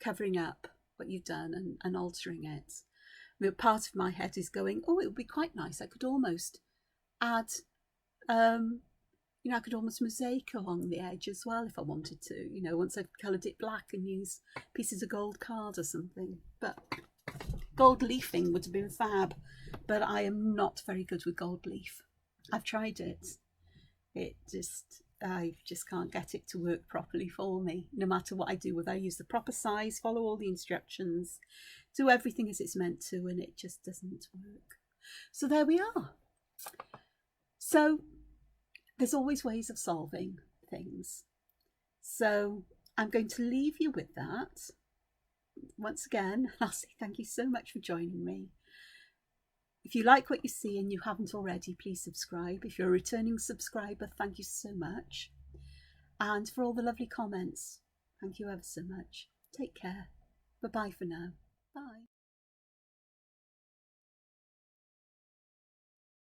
covering up what you've done and altering it. I mean, part of my head is going, oh, it would be quite nice. I could almost add, you know, I could almost mosaic along the edge as well if I wanted to, you know, once I've coloured it black and use pieces of gold card or something. But gold leafing would have been fab, but I am not very good with gold leaf. I've tried it. I just can't get it to work properly for me, no matter what I do. Whether I use the proper size, follow all the instructions, do everything as it's meant to, and it just doesn't work. So there we are. So there's always ways of solving things. So I'm going to leave you with that. Once again, I'll say thank you so much for joining me. If you like what you see and you haven't already, please subscribe. If you're a returning subscriber, thank you so much. And for all the lovely comments, thank you ever so much. Take care. Bye-bye for now. Bye.